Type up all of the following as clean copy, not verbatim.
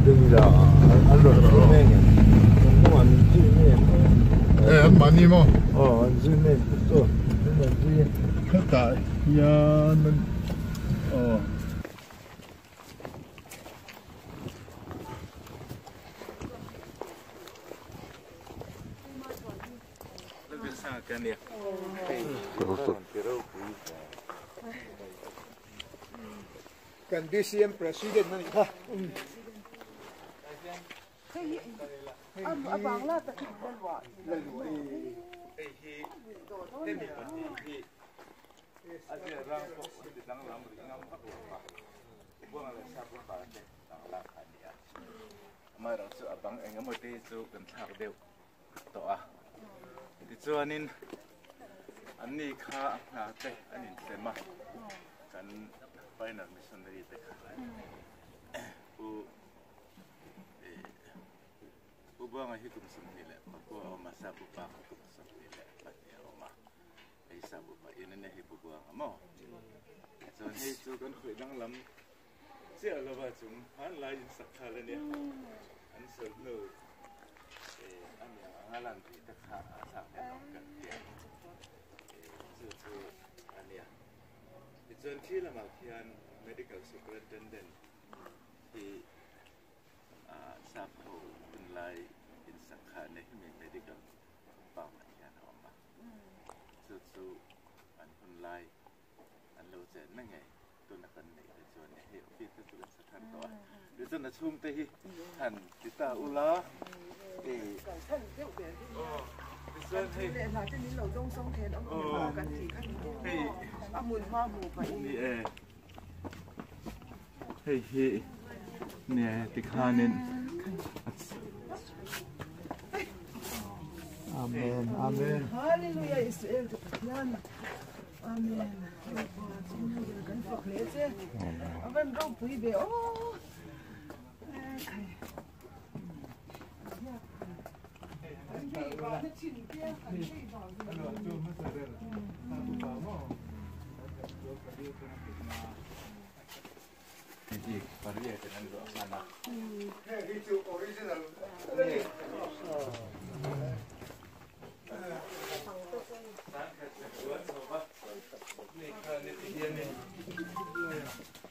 đừng là ăn rồi nó nghe nhỉ nó ăn gì nè ăn mặn đi mà ăn gì nè tốt nó ăn gì hết tại ya mình cái này Condition president na ha. Abang lah tak buat. mà đó sự bằng anh em một tí sự cần thảo đều tỏ thì cho nên anh đi khá là tệ anh nhìn xem mà cần phải là missionary tệ u buang ahi kum semile aku masa bupa kum semile patya oma ai sabu pa ini ne hi buang amo so hi chu kan khui dang lam sia lo ba chung han lai in sakhala ne an so no an ya ngalan ti ta kha sa ne no kan ya chu an ya ti chon thi la ma khian medical superintendent hi sa pho in lai in sakha ne hi medical pa ma khian oma chu an kun lai an lo chen na ngai tu na kan nei chu ne hi office tu sa khan to du chân na chum te hi han ti ta ula Thân rượu về đi. Để là trên những lầu đông sông thế đó mà cần chỉ khăn đi. Mùi hoa mùi vậy. Hey nè ti khanin amen amen Hallelujah Israel tu Tuhan. Amen. Kan phật lễ chứ. Amen đâu quý vị. Jadi baru ya dengan doa sana. Itu original.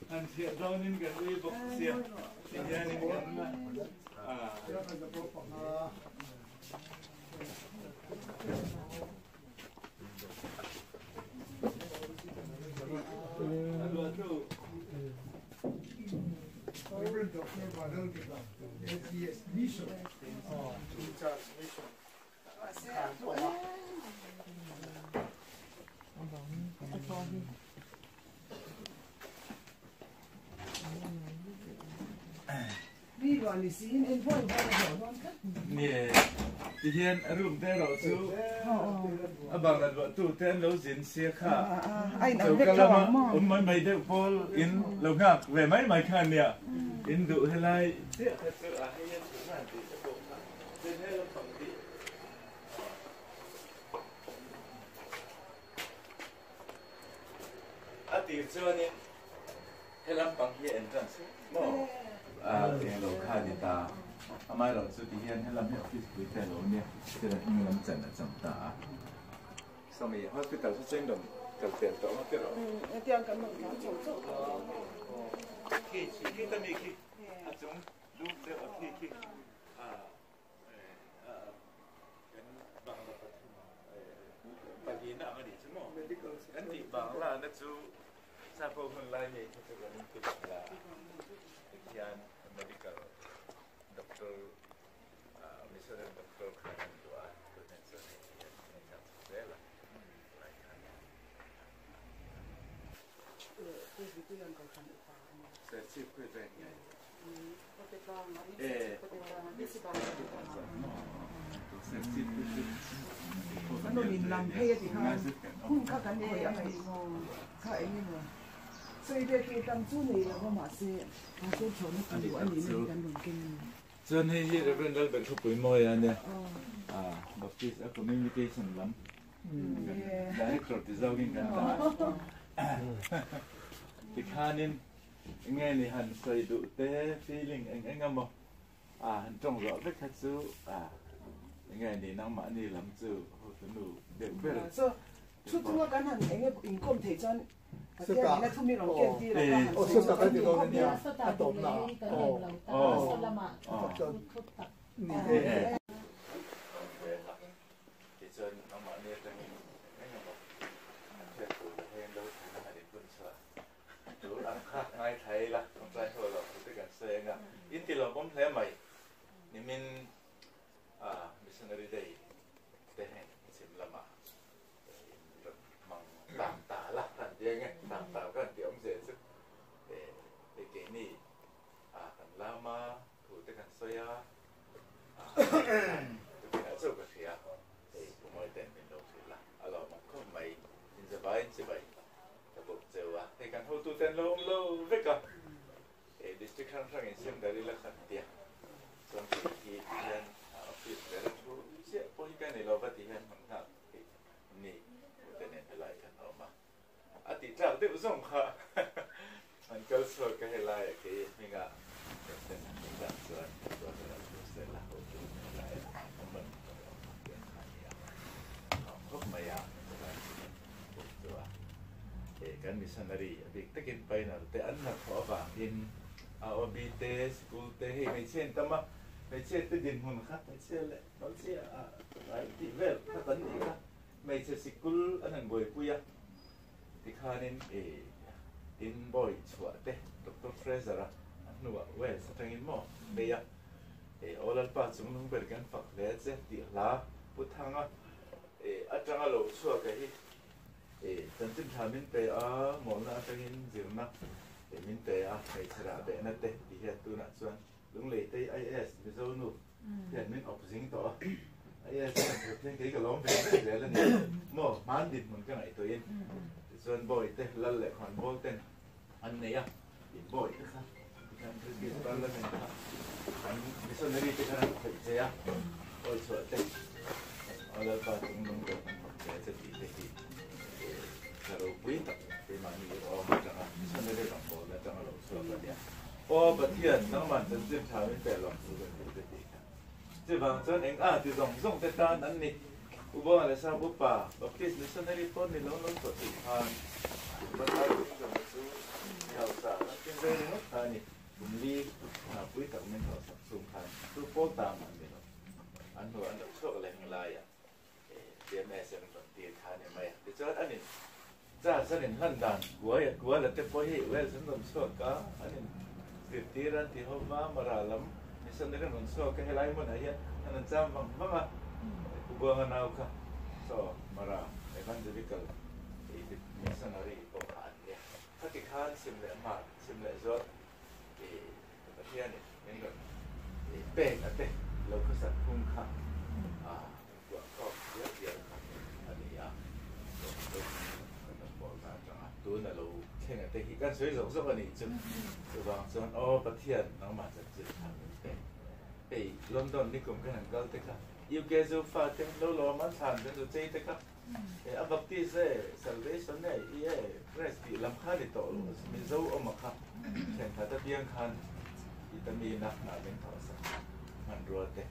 Han siap downin kan we box siap. Dia ni kan. Reverend Dr. Badal kita, SES Mission, in charge mission. Đi vào lịch sử in phơi vào là rồi Nè, thì hiện room thế rồi chú. Bằng là vợ tu tên lâu diễn xe khá. Anh đã biết rõ mà. Mấy đứa Paul in lâu ngạc về mấy mấy khăn nè. In đủ hay lại. Thế thật sự là hay nhân thứ này thì sẽ bộ khá. Thế thế là phẩm thị. Thì cho nên hay làm bằng hiện entrance. Tiền lâu khá thì ta. Mai rồi sự hiện hay làm hiệu office với tiền lâu nè. Thế là hình làm chân là chậm ta. Sau này hospital sẽ sinh đồng cần tiền đó mà cái đó. Tiền cần một cái chỗ chỗ. Khi ta mi khi chúng lúc sẽ ở khi cái bằng là bằng gì nào mà đi chứ mà anh chị bằng là nó chú sao phô hơn lại vậy cho cái mình cứ là Kian medical doctor Mr. Doctor Khan Dua tôi nên sẽ này chắc sẽ là sẽ chịu quyết định nó nhìn làm hay thì ha không có cái này anh ấy khai như mà xây đây cái tâm chú này là mà sẽ chỗ chỗ nó nhiều anh ấy nên cần đường kinh cho nên hiện tại bên đó bên khu bụi mồi anh nè office communication lắm director thì giao kinh cả thì khanin nghe thì hẳn xây đủ tế feeling anh ngâm không trong rõ với khách chú ngày này năng mã đi làm chú hồ tấn đủ đều biết so chút chúng ta hẳn anh em income thể cho cái này là thu mi lòng kiên đi là hẳn Ồ, sốt cái điều đó nha. Tổn là. thì cho năng mã đi trong cái nhà một cái tủ hay đâu thì nó để quân sợ đủ ăn khác ngay thấy là không phải thôi là tất cả xe nga in thì là bom thế mày nhưng mình missionary day thế này xem là mà mang tạm tả là thành tiếng nghe tạm tả cái kiểu dễ sức để cái này thành lama thủ tất cả xe cái số cái gì thì cũng mới tên mình đâu thì là alo mà không mày in the by cái bộ châu thì cái hậu tu tên lâu lâu với cả district khang khang in xem dari là khẩn tiền trong khi hiện office dari tu sẽ có cái này lo vật hiện mình ha ni cái này lại cái nào mà thì chắc được dùng ha anh cứ sửa cái lại cái mình cái mình làm sửa là hỗ trợ lại mình không mày kan missionary big takin pai na te an na kho ba in aob te school te he mai chen tama mai chen te din hun khat mai chen le no che ai ti vel kha tan ni kha mai che school anan boy puya ti khanin in boy chwa te Dr. Fraser nu well sa tangin mo be ya olal pa chung nung ber kan fak le che ti la puthanga atanga lo chwa ka hi tân tin thà mình tệ món là cái hình dưỡng nặng để mình tệ cái chả bé nát tệ thì hiện tu nát xuân lúc lấy tây IS bây giờ nu hiện mình học dính tỏ IS là cái lom về để là này mò mán đít mình cái này tôi yên xuân bồi tệ là lệ hoàn bồi tên anh này thì bồi cái khác cái cái đó là mình anh bây giờ này cái này phải chơi bồi sửa tệ ở đây ba chúng mình được để sẽ bị kalau kita memang ni orang jangan sebenarnya tak boleh jangan lupa dia. Oh, betul. Nama jenjang kami belum sudah berbeda. Sebab tuan enggak di zong te tan an ni. Ubah ada sahaja apa. Baptis ni sendiri pun ni long tu Tuhan. Betul itu betul. Ya usah. Nanti dari mana ni? Bumi nak bui tak mental sungkan. Tu pota mana ni? Anu anda sok leh ngelaya. Dia mesem dia kan ni maya. Dicuat ani. Ra sa rin handan gua la te pohi wel san dom so ka anin tiran ti homa maralam ni san rin non so ka helai mo na yan anan cham manga ubang na ka so mara evangelical missionary ko an ya thaki khan simle ma simle zo pathian ni ngon pe na te lo ko sa khung kha gua ko ya ani ya tu là lâu khi người ta khi các suy rộng rất là nỉ chừng từ vòng xuống ô bát thiên nó mà rất chừng thằng mình để London đi cùng cái hàng cao tất cả yêu kia du pha thêm lâu lâu mà thàn đến rồi chơi tất cả để áp bậc tí sẽ salvation này ie rest bị làm khá để tổ mình dâu ôm mặc khăn khen thà ta biếng khăn thì ta mi nạp nạp bên thọ sắc mình rùa thế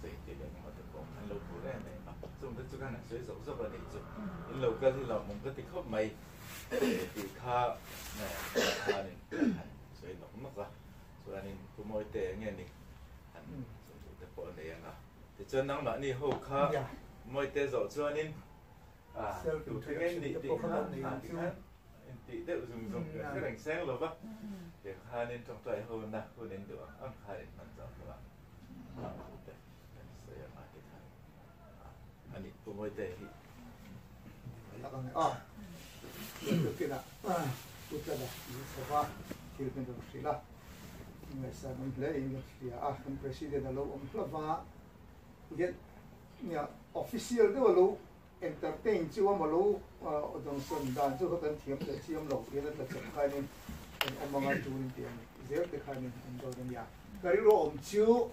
chơi thì được mà được cũng ăn lâu cũ này mà dùng tới chỗ cái này suy rộng rất là nỉ chừng in lâu cái thì là một cái tích khóc mày thì kha này kha này suy nóng mất ra cho nên cũng mỗi tệ nghe này anh dùng cái bộ này anh thì cho năng mà đi hậu kha mỗi tệ rõ cho nên tụ cái nghe đi thì kha thì đều dùng cái đèn sáng rồi bác thì kha nên trong tay hơn na hơn đến được ăn kha đến mình rõ các bạn anh cũng mỗi tệ thì được cái nào tôi cho là sẽ qua thì bên đó thì là người sẽ mình lấy những cái ông president là ông Plava hiện nhà official đó là entertain chứ mà lâu trong sân đàn chứ không cần thiếm để chiêm lộc thì là chụp khai nên ông mang ăn chuồn tiền dễ để khai nên ông cho nên nhà cái đó ông chiếu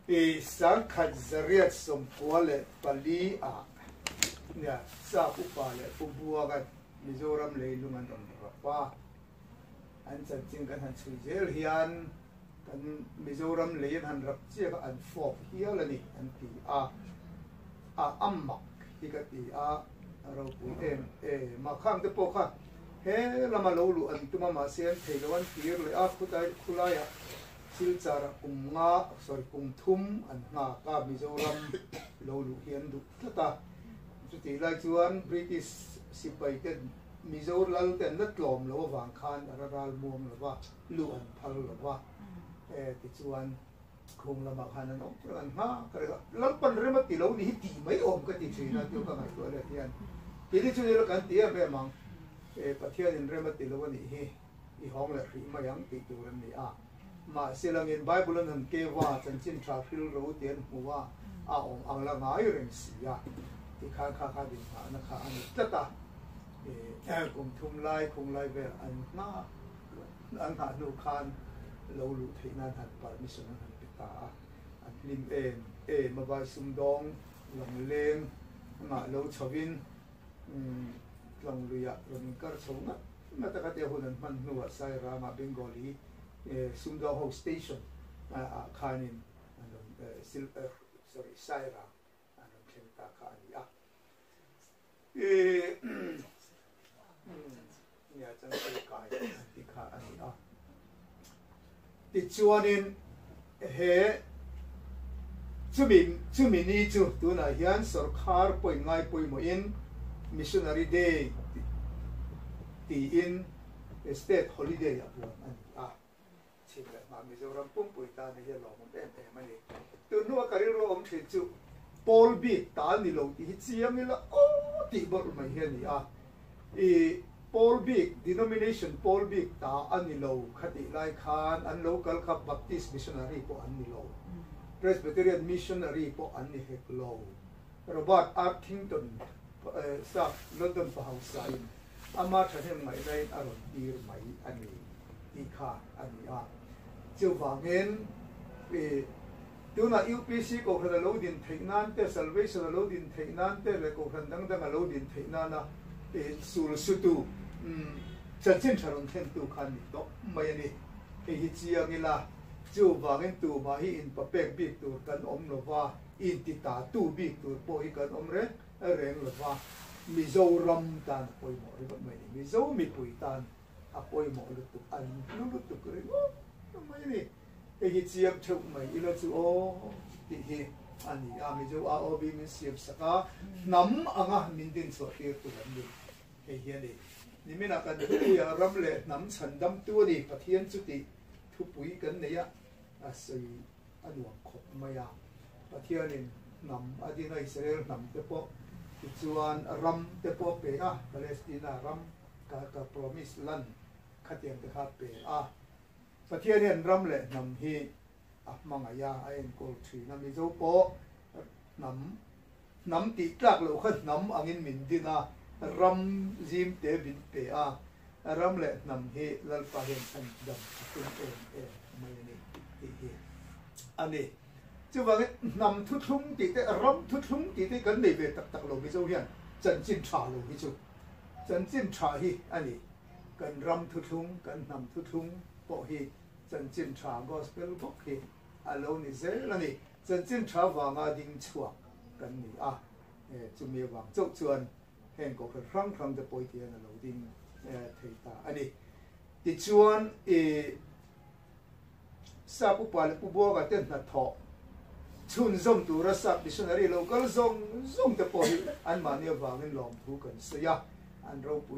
thì sáng khai zariat som quale pali ya sa upale pubua ka Mizoram leilungan don pa an sa ching kan han chui zel hian kan Mizoram lein han rak chia ka an fok hial ani an ti a ammak hi ka ti a ro pu ma khang te po kha he lama lo lu an tuma ma sen theilawan tir le a khulaya silchara kumnga sorry kumthum an nga ka Mizoram lo lu hian du ta chu ti lai chuan British sipai te Mizo lal ten na tlom lo wang khan aral muam lo wa lu an phal lo wa ti chuan khung lama khan an ok an ha kare lal pan re ma ti lo ni ti mai om ka ti thina tu ka ngai to le tian ti ni chu le kan ti a be mang pathian in re ma ti lo ni hi I hong le ri ma yang ti tu ran ni a ma silang in bible an ke wa chan chin tra phil ro tian hu wa a ong ang la ngai ren si ya ti kha din na kha an ta cùng thung lai về anh hạ nô khan lâu lụ thấy nan hạt permission hạt beta anh lim mà bài sum dong lòng lên ngã lâu chavin lòng lụa lòng cар sống á mà ta cái điều hồn man nô sai ra mà Bengali sum dong house station khanin sorry sai ra anh khen ta khani à nhà chân cái thì khá anh à thì cho nên hệ chú mình đi chú tu na hiền sở khar bồi ngay bồi mo in missionary day thì in state holiday à buồn anh à chỉ là mà Mizoram pum bồi ta này là một em mà này từ nua cái rồi ông thầy chú Paul bị ta ni lâu thì chiêm ni là thì bớt mà hiền à Paul Big denomination Paul Big ta anilo khati lai khan an local kha Baptist missionary po anilo Presbyterian missionary po ani heklo Robert Arthington sa London pa hausain ama thahem mai lai aron dir mai ani ti kha ani a chu wangen tuna UPC ko khada lo din theinan te salvation lo din theinan te le ko khan dang lo din theinana sul sutu chân chân charon then tu khan ni to mai ni hi chia ngi la chu wangin tu ma hi in papek bik tu kan om lo wa in ti ta tu bik tu po hi kan om re reng lo wa Mizoram tan poi mo ri mai ni Mizo mi pui tan a poi mo lu tu an lu tu kre mai ni hi chia chuk mai ilo chu o ti hi ani a Mizo a o bi min siam saka nam anga min din so tir tu lam ni he hi ni ni me na kan tu ya ram le nam chan dam tu ni pathian chu ti thu pui kan ne ya a sei anuam khop ma ya pathian in nam adina Israel nam te po chuan ram te po pe a Palestina ram ka promise land khatiam te kha pe a pathian in ram le nam hi a manga ya a en ko thri na mi zo po nam ti tlak lo khat nam angin min dina ram zim te bin pe a ram le nam he lal pa hen an dam kun mai ni hi ani chu wa nam thu thung ti te ram thu thung ti te kan nei ve tak tak lo mi zo hian chan chin tha lo hi chu chan chin tha hi ani kan ram thu thung kan nam thu thung po hi chan chin tha gospel book hi alo ni zel ani chan chin tha wa nga ding chua kan ni a chu mi wang chau chuan hen ko rang rang de poi tian lo ding thei ta ani ti chuan sa pu pa le pu bo ga ten na tho chun zong tu ra sa missionary local zong de poi an ma ne wang in lom thu kan se ya an ro pu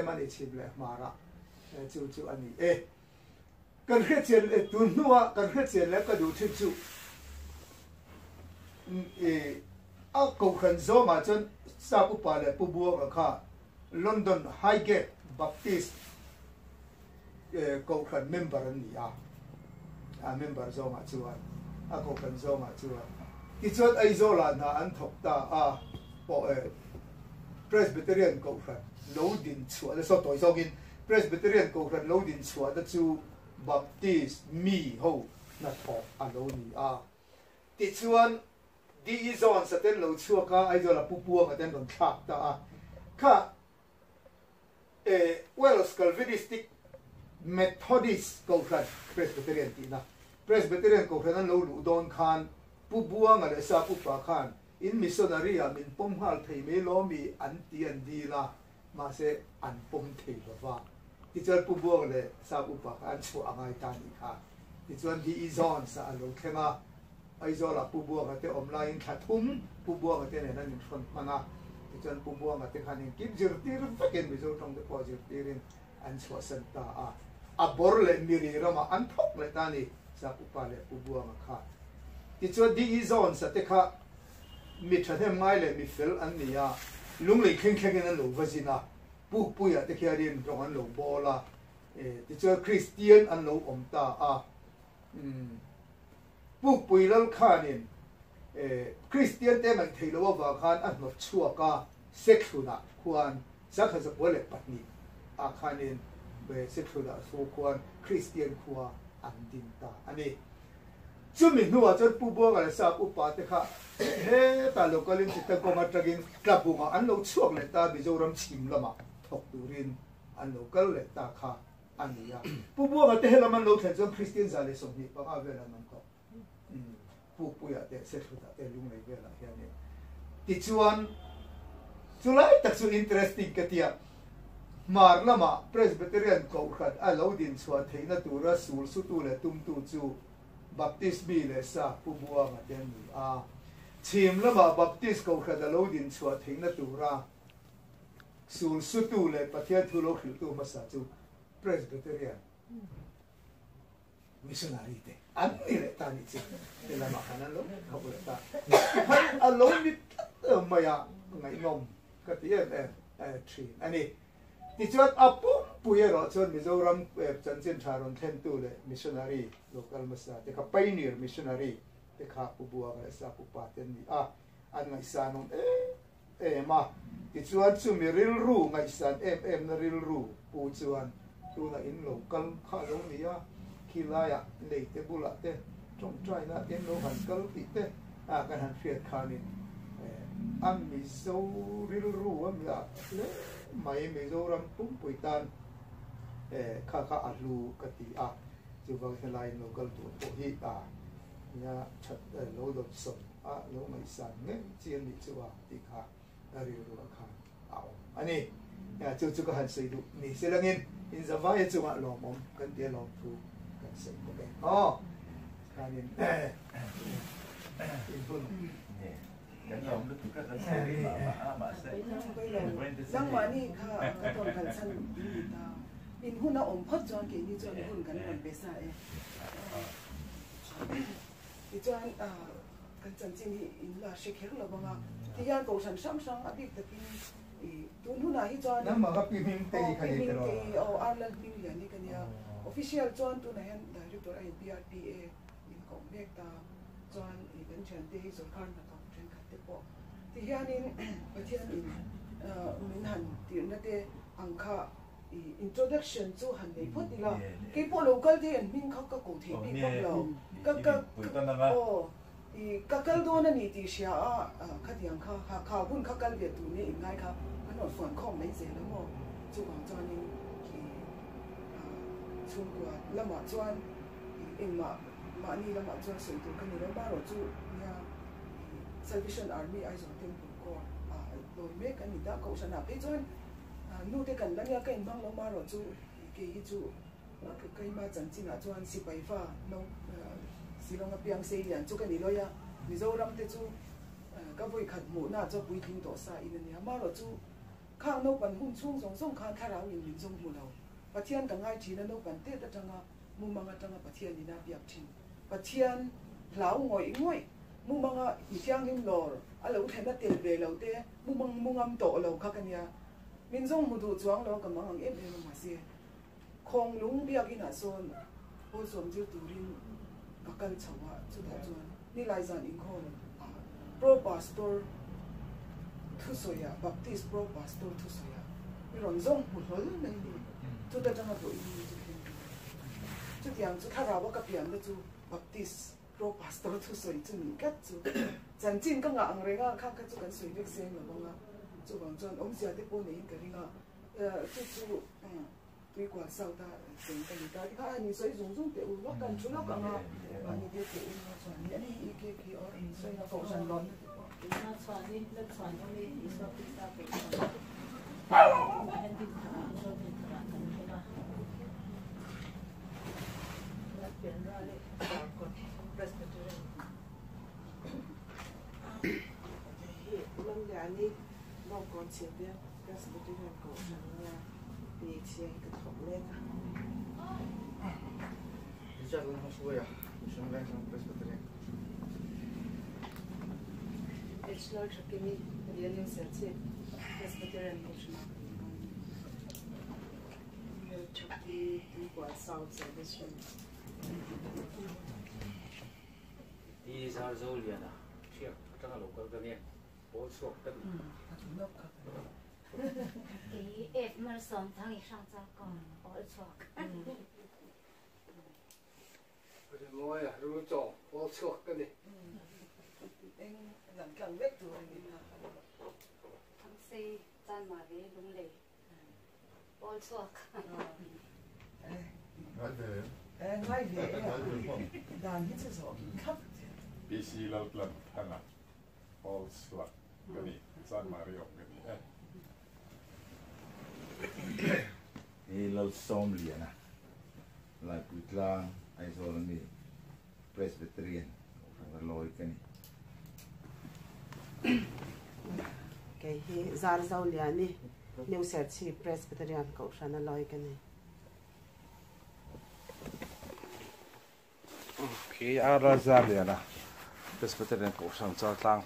mani chim le mara chu ani kan he chen tu nuwa kan he chen le ka du chu chu a ko khan zo ma chen sa pu pa le pu bo ga kha London Highgate Baptist ko khan member ni a member zo ma chuan a ko khan zo ma chuan ti chuan ai zo la na an thok ta a po Presbyterian ko khan lo din chuan so toi so gin Presbyterian ko khan lo din chuan da chu Baptist mi ho na thok a lo ni a ti chuan di zone sa ten lo chua ka ai zo la pupua ka ten don thak ta a kha Welsh Calvinistic Methodist ko khan Presbyterian ti na Presbyterian ko khan lo lu don khan pu buang ale sa pu pa khan in missionary a min pom hal thei me lo mi an ti an di la ma se an pom thei lo wa ti chal pu buang le sa pu pa khan chu angai ta ni kha ti chuan di izon sa lo khenga ai zo la pu buang ate online thathum pu buang ate ne nan thon manga ti chuan pu buang ate khan in kim jir tir faken mi zo tong de positive tirin an chwa san ta a bor le miri rama an thok le ta ni sa pu pa le pu buang kha ti chuan di izon sa te kha mi thathem ngai le mi fel an ni ya lung le kheng kheng an lo vazina pu pu ya te khiarin rong an lo bola ti chuan Christian an lo om ta a pu pui lal khanin Christian te man theilo wa khan an no chua ka sekhuna khuan zakha za bole patni a khanin be sekhuna so khuan Christian khuwa an din ta ani chumi nuwa chon pu bo ga sa pu pa te kha he ta lokalin chi ta ko ma tagin klabu ma an lo chuak le ta bi zoram chim lama thok turin an lokal le ta kha an ya pu bo ga te helaman lo thlen chon Christian za le so ni pa ga vela man ko pu ya te sekhuna te lung le vela ya ni ti chuan chulai tak su interesting ka tia mar lama Presbyterian ko khat a lo din chua theina tura sul su tu le tum tu chu Baptist bi le sa pu bua ma ten ni a chim lama Baptist ko khat a lo din chua theina tura sul su tu le pathia thu lo khil tu ma sa chu Presbyterian missionary te an ni le ta ni chi te lama khanan lo ko ta han a lo ni ma ya ngai nom ka ti tri ani ti chuan a pu ye ro chuan Mizoram chan chen tharon them tu le missionary local masa te ka pioneer missionary te kha pu bua ga sa pu pa ten ni a an ngai sa non ma ti chuan chu mi ril ru ngai san em na ril ru pu chuan tu na in local kha lo ni ya khilaya le te bula te trong trai na ten lo han kal ti te a kan han fiat khanin am mi zo ril ru am la le mai Mizoram pum puitan kha kha alu kati a chu bang helai local tu to hi ta ya chat lo do so a lo mai san nge chian ni chu wa ti kha ari ru kha a ani ya chu chu ka han sei du ni se langin in za vai chu ma lo mom kan te lo tu kan sei ko be kanin in bun Nang mani ka ton kan san in huna om phot chon ke ni chon hun kan man besa ti chon kan chan chin hi in la shekher lo banga ti yan ko san sam sang abik ta kin tun huna hi chon nam ma ka pi hing te hi khani ke ro o arlan ping ya ni kan ya official chon tu na yan director ai BRPA in ko mek ta chon i kan chan te hi so kan na thì hiện in pathian in mình hẳn tiếng na te ang kha introduction chu han nei phut la ke po local te an min kha ka ko the pi pok lo ka kal do na ni ti sha a kha tiang kha hun kha kal ve tu ni in ngai kha an on phone khom mai ze lo mo chu bang chuan in ki chung kwa la ma chuan in ma ni la ma chuan sei tu kan ni lo ba ro chu ya Salvation Army ai zong tem ko loi me kan ni da ko sana pe chon nu te kan lania kan bang lo ma ro chu ke hi chu kai ma chan chin a chuan si pai fa no silong a piang se lian chu kan ni lo ya Mizoram te chu ka voi khat mu na cho pui thing to sa in ni ma ro chu khang no pan hun chung song song khan kharau in min jong mu lo pathian ka ngai thi na no pan te ta tanga mu manga tanga pathian ni na piak thin pathian lau ngoi mu manga ityang him lor alo thena tel be lo te mu ngam to lo kha kan ya min jong mu du chuang lo ka mang em ma se khong lung bia ki na son ho som ju turin akal chawa chu da chuan ni lai zan in khon pro pastor thu soya Baptist pro pastor thu soya mi ron jong mu hol nei ni chu da chang do in chu tiang chu khara wa ka pian de chu Baptist pro pastor thu soi chu ni kat chu chan chin ka nga ang renga kha ka chu kan soi vek seng lo nga chu bang chuan om sia te po nei ka ringa chu tuy quả sau ta tính cái ta thì các anh xây dùng tiểu nó cần chú nó cần anh đi tiểu nó soạn nhẽ đi cái ở anh xây nó cầu sàn lớn nó soạn đi nó soạn trong đi thì sao thì sao phải soạn anh đi thả cho mình thả thành cái đó nó chuyển ra đấy còn Presbyterian lâm nhà đi nó còn chuyện biết Presbyterian cầu sàn nha thì chuyện cái thống lên Сейчас он швоя, еще не знаю, Presbyterian. It's not a gimme real sense Presbyterian portion the chapter equal south service đi ra dâu liền à chiếc chắc là lục cái này bố chuộc tất nó cả thì em mà sống thằng sang ra còn ở chỗ Rồi ngồi à, rồi chọn, bỏ chuột cái gì. anh làm càng biết rồi anh thằng xe tan mà về đúng lệ bỏ chỗ Nói về ngay về đàn hết rồi khắp BC lâu lần thằng à Paul Slug cái này San Mario cái này Ni lâu xóm liền à, lại quýt la, ai rồi ni Presbyterian, phải lôi cái này. cái hi zar zau lian ni new set chi Presbyterian cầu sanh loi cái này Khi ara ra liền à, Presbyterian cổ sang cho tăng.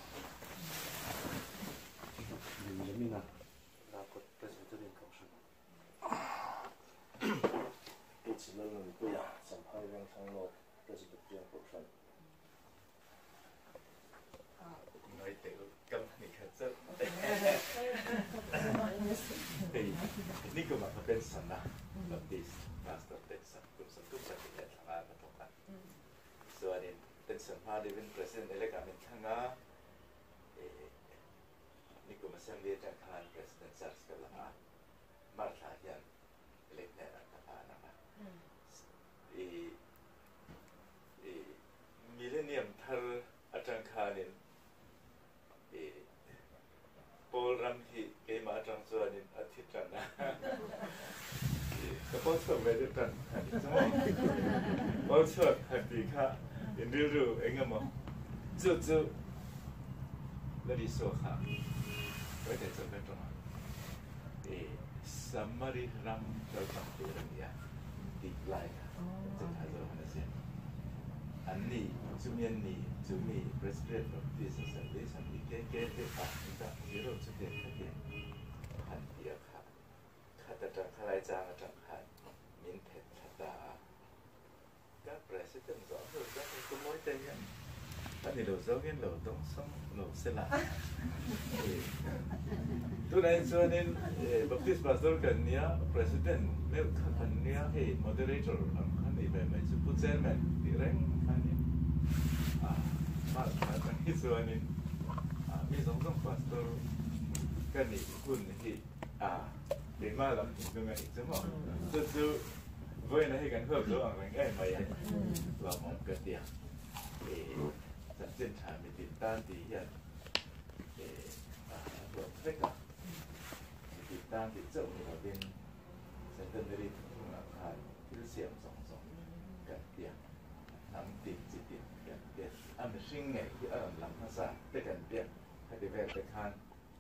mình là có Presbyterian cầu sân chỉ là người tôi à sản hai bên thằng lột Presbyterian cầu sân Nói tự cầm này thật sự. Thìนี่ก็มาเป็นสันนะแบบดิสมาสเตอร์เป็นสันกุศลกุศลที่เกิดทางการมาตกกันส่วนนี้เป็นสัมภาษณ์ที่เป็นประธานในรายการเป็นทางงานี่ก็มาเสนอจากทางประธานจัดสกัดละมาทายันเล็กเนี่ยนะครับนะครับมิเลเนียมทาร์อาจารย์คานินPaul Ramthi ke ma tang so ni athit tan na ko so me de tan so ko so ti kha indil ru engamo zu la di so kha ko de so be tong samari ram so tam ti ram ya ti laiจะทายเราเนี่ยสิอันนี้จุเมียนนี่จุมี president of business service อันนี้เก๋ๆที่ผ่านจากที่เราจะเดินทางผ่านเดียวครับข้าแต่จากข้าราชการจากข้ามินเทศชดาก็ president สอนเราจะมีกุมวยเตียนอันนี้เราจะเรียนเราต้องส่งเราเสร็จละตัวนั้นส่วนนี้บัพติสต์พาสเตอร์กันเนี่ย president ไม่ขันเนี่ยให้ moderator ขันนี้เป็นไม่ใช่ผู้เจ้าแม่ที่เร่งขันนี้มาทางที่ส่วนนี้มีสองพาสเตอร์กันนี่คุณที่เด็กมาแล้วถึงไงใช่ไหมจู่ๆวันนั้นให้กันเพิ่มตัวอะไรง่ายไหมเรามองกันเดียวสัญญาณมีติดตั้งที่ยันหัวเล็กติดตั้งติดเจ้าหัวเป็นเซนเตอร์เดริทุ่งอาคารที่เสียงสองกันเดียวน้ำติดจิตติดกันเดียวอันเป็นสิ่งไงที่หลังภาษาแต่กันเดียวให้ได้แวะไปคัน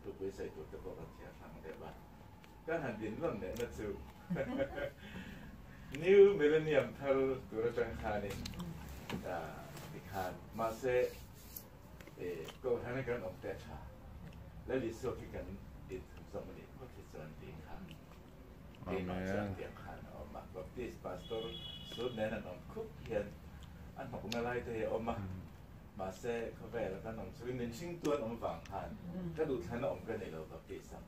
ถูกไปใส่ตัวตะกอนเทียทางเดียวบ้านก็หันดินล่นเนี่ยนั่นคือ New Millennium ทารุตัวจังคานิติคานมาเซก็ให้ในการออกแต่ชาและดิสโซกิกันดิถึงสมัยนี้ก็ที่ส่วนดีค่ะดีมาจากเดียงคานออกมาแบบที่พาสตอร์สุดแน่นอนคุกเห็นอันของไม่ไล่เตะออกมาเซเขาแวแล้วก็น้องช่วยหนึ่งชิ้นตัวน้องฝังคานก็ดูท่านออกกันในเราแบบที่สั่ง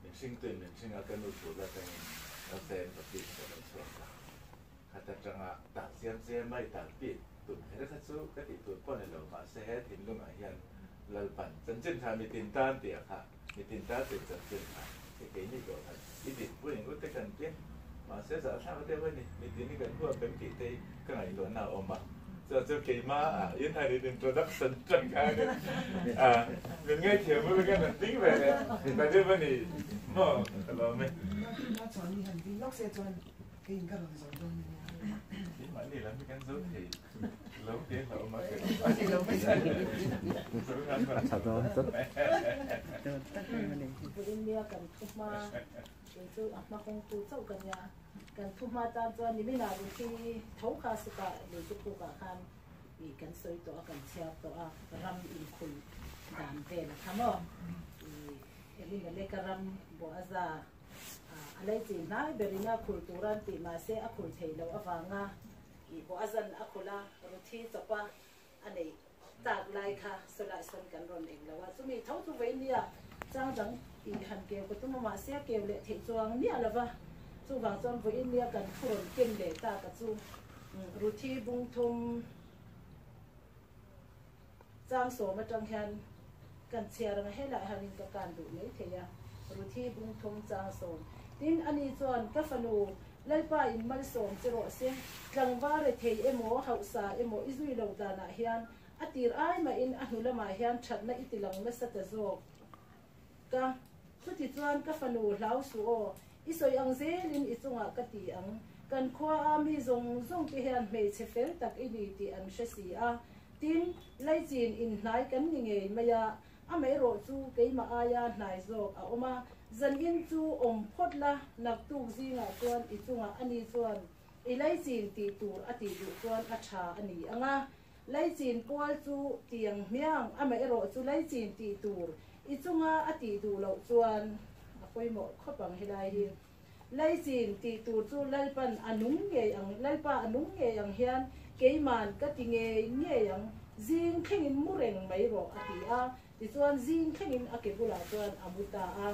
หนึ่งชิ้นตัวหนึ่งชิ้นเอากันดูถูกแล้วแต่เราเซนแบบที่เราชอบข้าแต่จังอ่ะต่างเสียงเสียไม่ต่างปิดตุ่มให้ได้ขั้นสู้ก็ติดตัวป้อนในเรามาเซถินลุงอายันเราปั่นจนเส้นทางมีตินต้านเตี่ยค่ะมีตินต้านติดจนเส้นทางที่เกี่ยนี่ก็ทันที่ดิบผู้หญิงก็จะกันเปี้ย mà sẽ giả sao thế vậy mình tiến cái vừa cái kỹ tế cái này luôn nào mà giờ cho kỹ mà yên hay đi introduction chẳng cái mình nghe thiếu với cái này tính về này tại thế vậy thì mà là mình nó chọn đi hành vi lóc xe chọn cái hình cái rồi rồi nhưng mà đi làm cái dấu thì lâu tiếng lâu mà cái lâu mới sai thật đó rất India kan kuma itu apa kong tu cau kan ya kan kuma ta cho ni mina ru ki thau kha suka le tu ku ka khan i kan soi to kan chia to a ram in khul dan te la khamo i eli le karam bo aza alai ti nai berina kulturan ti ma se a khul thei lo awanga i bo azan akula ru thi chapa anei tak lai kha sola son kan ron eng lawa chumi thau tu ve nia chang jang i han ke ko tu ma se ke le thei chuang ni alawa chu wang chon vo in nia kan phurun ken le ta ka chu ru thi bung thum chang so ma tang han kan chia rang he la hanin ka kan du le theya ru thi bung thum chang so tin ani chon ka fanu lai pa in mal som chero se tlangwa re thei emo hausa emo izui lo dana hian atir ai ma in ahula ma hian thatna itilang na sata zo ka chuti chuan ka fanu hlau su o isoi ang zelin ichunga ka ti ang kan khwa ami zong zong ti hian me che fel tak ini ti an shasi a tin lai chin in hnai kan ni nge maya a mai ro chu keima aya hnai zo a oma zan in chu om photla nak tu zinga chuan ichunga ani chuan ilai chin ti tur ati du chuan a tha ani anga lai chin pol chu tiang miang a mai ro chu lai chin ti tur ichunga ati du lo chuan a koi mo khopang helai hi lai chin ti tur chu lai pan anung nge ang lai pa anung nge ang hian keiman ka ti nge yang zing khengin mureng mai ro ati a ti chuan zing khengin a ke bula chuan amuta a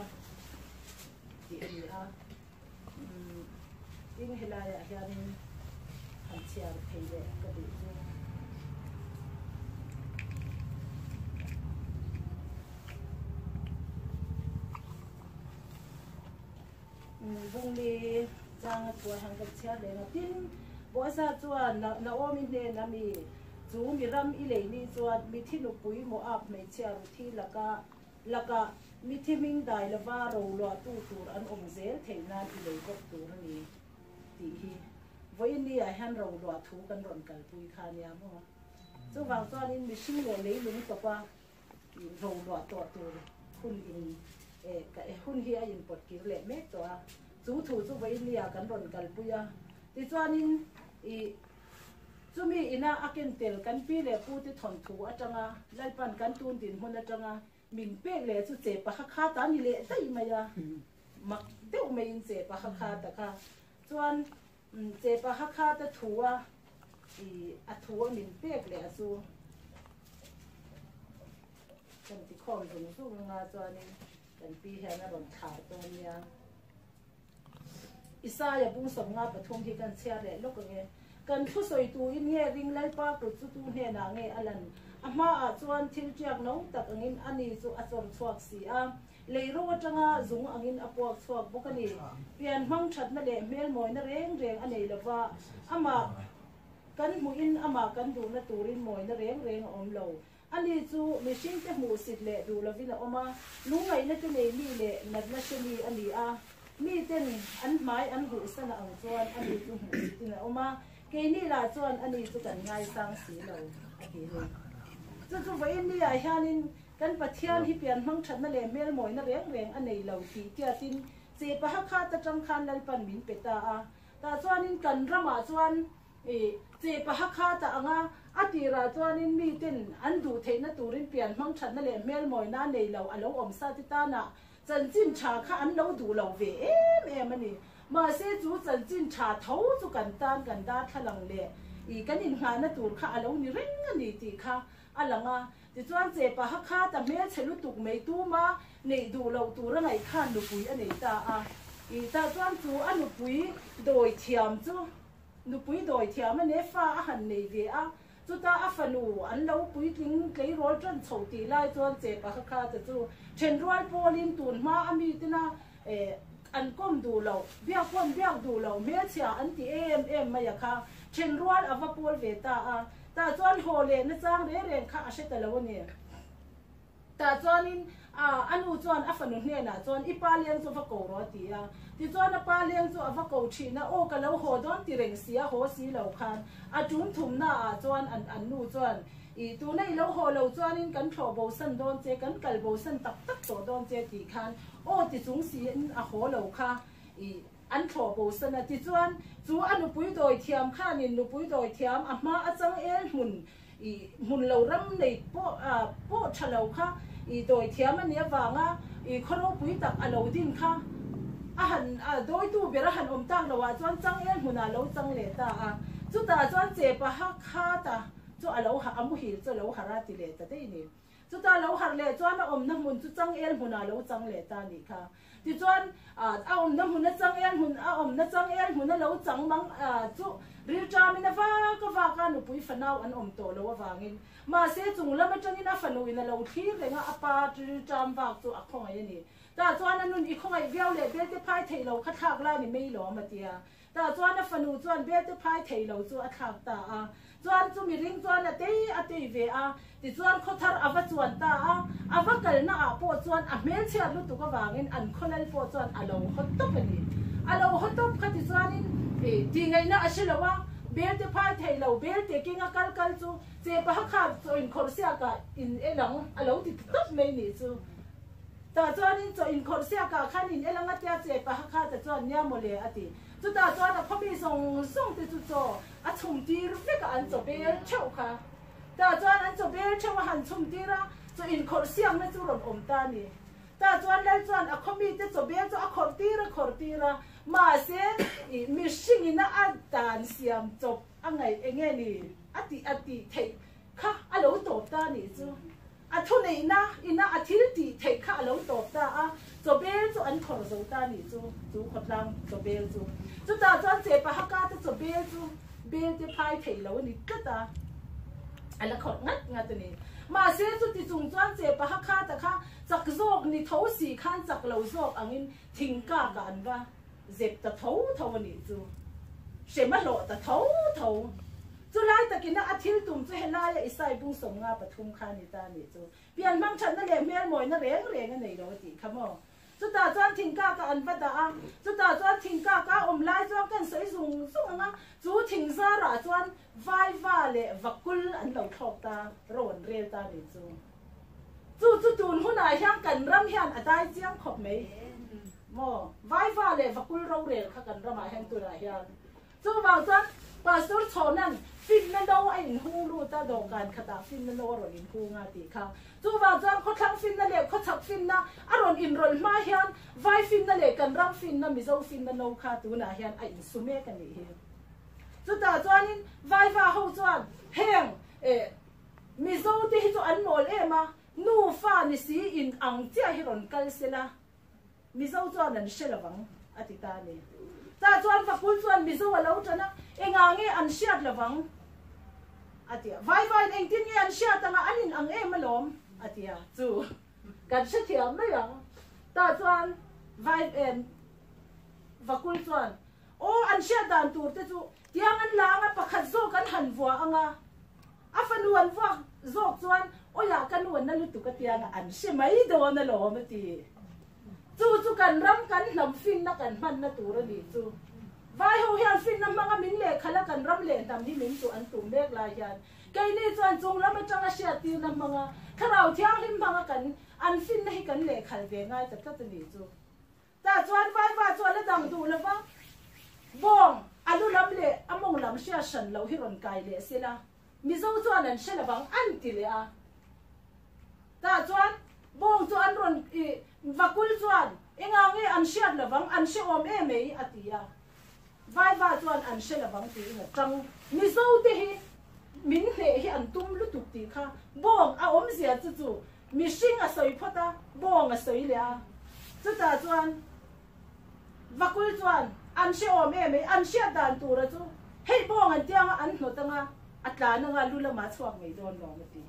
ti ani a in helai a hian han chiar theile ka ti chu bung li chang tua hang ka chia le na tin bo sa chuan na omi ne na mi chu mi ram i le ni chuan mi thinu pui mo ap me chia ru thi laka mi thiming dai la va ro lo tu tur an om zel theina i le ko tur ni ti hi voi ni a han ro lo thu kan ron kal pui kha nia mo chu wang chuan in mi sing le le lung to pa ro lo to tur hun in ka hun hi a in pot ki le me to a chu thu chu voi lia kan ron kal puya ti chuan in i chumi ina aken tel kan pi le pu ti thon thu atanga lalpan kan tun din hun atanga min pe le chu che pa kha ta ni le dai maya mak deu me in che pa kha ta kha chuan che pa kha ta thuwa i a thuwa min pe le chu kan ti khom dung su nga chuan in kan pi he na ron thar to nia isa ya bung som nga pathum hi kan chia le lok nge kan thu soi tu in nge ring lai pa tu chu tu he na nge alan ama a chuan thil chiak no tak angin ani chu a chom chuak si a leiro atanga zung angin apuak chuak bokani pian hmang that na le mel moi na reng reng anei lawa ama kan mu in ama kan du na turin moi na reng reng om lo ani chu machine te mu sit le du lovina oma lungai na te nei mi le nadna sheni ani a mi ten an mai an hu sana ang chuan ani chu mu sitina oma ke ni la chuan ani chu kan ngai sang si lo ki ni chu vai ni a hianin kan pathian hi pian hmang that na le mel moi na reng reng anei lo ti tia tin che pa kha ta tang khan lal pan min peta a ta chuan in kan rama chuan che pa kha ta anga atira chuan in mi ten an du theina turin pian hmang that na le mel moi na nei lo alo om sa ti ta na chan chin tha kha an lo du lo ve em ani ma se chu chan chin tha tho chu kan da thalang le I kan in nga na tur kha alo ni reng ani ti kha alanga ti chuan che pa kha ta me chelu tuk mei tu ma nei du lo tur ngai khan lu pui ani ta a I ta chuan chu anu pui doi thiam chu nu pui doi thiam ane fa a han nei ve a chu ta a fanu an lo pui tling klei rol tran chho ti lai chuan che pa kha ta chu then roi polin tun ma ami tina an kom du lo bia kon bia du lo me chia an ti em ma ya kha chen rual avapol ve ta ta chuan hole na chang re kha a se ta lo ni ta chuan in anu chuan a fanu hne na chuan ipa liang chu va ko ro ti ti chuan a pa liang chu ava ko thina o ka lo ho don ti reng sia ho si lo khan a tum thum na chuan an nu chuan i tu nei lo ho lo chuan in kan thlo bo san don che kan kal bo san tak to don che ti khan o ti chung si in a ho lo kha i an thlo bo san ti chuan chu anu pui doi thiam khan in nu pui doi thiam a ma a chang el mun lo ram nei po thalo kha i doi thiam ani awanga i khoro pui tak a lo din kha a han doi tu bera han om tang lo wa chuan chang el mun a lo chang le ta chu ta chuan che pa ha kha ta chu a lo ha amu hi chu lo hara ti le ta dei ni chu ta lo har le chuan a om na mun chu chang el mun a lo chang le ta ni kha ti chuan a om na mun na chang el mun a om na chang el mun a lo chang mang chu ril tra min va ka nu pui fanau an om to lo awangin ma se chung lama tangin a fanu in a lo thir lenga apa ril tram va chu a khong ai ni ta chuan anun i khong ai viau le be te phai thei lo kha thak la ni mei lo ma tia ta chuan a fanu chuan be te phai thei lo chu a thak ta chuan chu mi ring chuan a te ve ti chuan khothar ava chuan ta ava kal na a po chuan a mel chhiat lu tu ka wangin an khonal po chuan a lo hot top ani a lo hot top kha ti chuan in ti ngai na a shilawa bel te phai thei lo bel te kinga kal chu che pa kha chu in khor sia ka in elang a lo ti top mai ni chu ta chuan in chu in khor sia ka khan in elang a tia che pa kha ta chuan nya mo le ati chu ta chuan a phabi song te chu cho a chum tir ve ka an cho bel cheu kha ta chuan an cho bel cheu han chum tira chu in khor siam na chu ron om ta ni ta chuan le chuan a khomi te cho bel chu a khor tira ma se mi sing ina a tan siam chop angai enge ni ati thei kha a lo to ta ni chu a thu nei ina a thil ti thei kha a lo to ta cho bel chu an khor zo ta ni chu khotlang cho bel chu ta chuan che pa ha ka te cho bel chu bel te phai thei lo ni ta ala khot ngat ni ma se chu ti chung chuan che pa ha kha ta kha chak zok ni tho si khan chak lo zok angin thing ka an wa zep ta tho ni chu shema lo ta tho chu lai takin a thil tum chu helaya isai bung som nga pathum kha ni ta ni chu pian mang than na le mel moi na reng nei lo ti khamo chu ta chuan thing ka an va da chu ta chuan thing ka om lai chuan kan sei zung anga chu thing za ra chuan vai va le vakul an lo thok ta ron rel ta ni chu tun huna hiang kan ram hian atai chiang khop mei mo vai va le vakul ro rel kha kan rama hiang tu ra hian chu wang chuan pastor chonan fin na do ai in hu lu ta do kan khata fin na ro in hu nga ti kha chu wang chuan kho thang fin na le kho chak fin na aron in rol ma hian vai fin na le kan ram fin na mi zo fin na no kha tu na hian ai in sume kan ni hi chu ta chuan in vai va ho chuan heng mi zo te hi chu an mol ema nu fa ni si in ang chia hi ron kal sela mi zo chuan an shelawang ati ta ni ta chuan fakul chuan mi zo alo chana enga nge an siat lawang atia vai eng tin nge an siat anga anin ang malom atia chu kan se thiam mai ang ta chuan vai fakul chuan o an siat dan tur te chu tiang an langa pakhat zo kan han vua anga afanuan vua zo chuan oya kanuan na lutu ka tiang an se mai do na lo mati chu kan ram kan lam fin na kan man na tur ni chu vai ho hian fin na manga min le khala kan ram le tam ni min chu an tum mek la hian kai ni chuan chung lam atanga sia ti na manga kharau thiang lim manga kan an fin na hi kan le khal ve ngai ta ni chu ta chuan vai va chuan la dang du la wa bong alu lam le among lam sia san lo hi ron kai le sila mi zo chuan an shela bang an ti le ta chuan bong chuan ron vakul chuan enga nge an siat lawang an se om mei atia vai va chuan an se lawang ti na tang mi zo te hi min he hi an tum lu tu ti kha bong a om zia chu mi sing a soi phota bong a soi le chu ta chuan vakul chuan an se om mei an siat dan tu ra chu hei bong an tiang an hnotanga atla na nga lula ma chuak mei don lo mati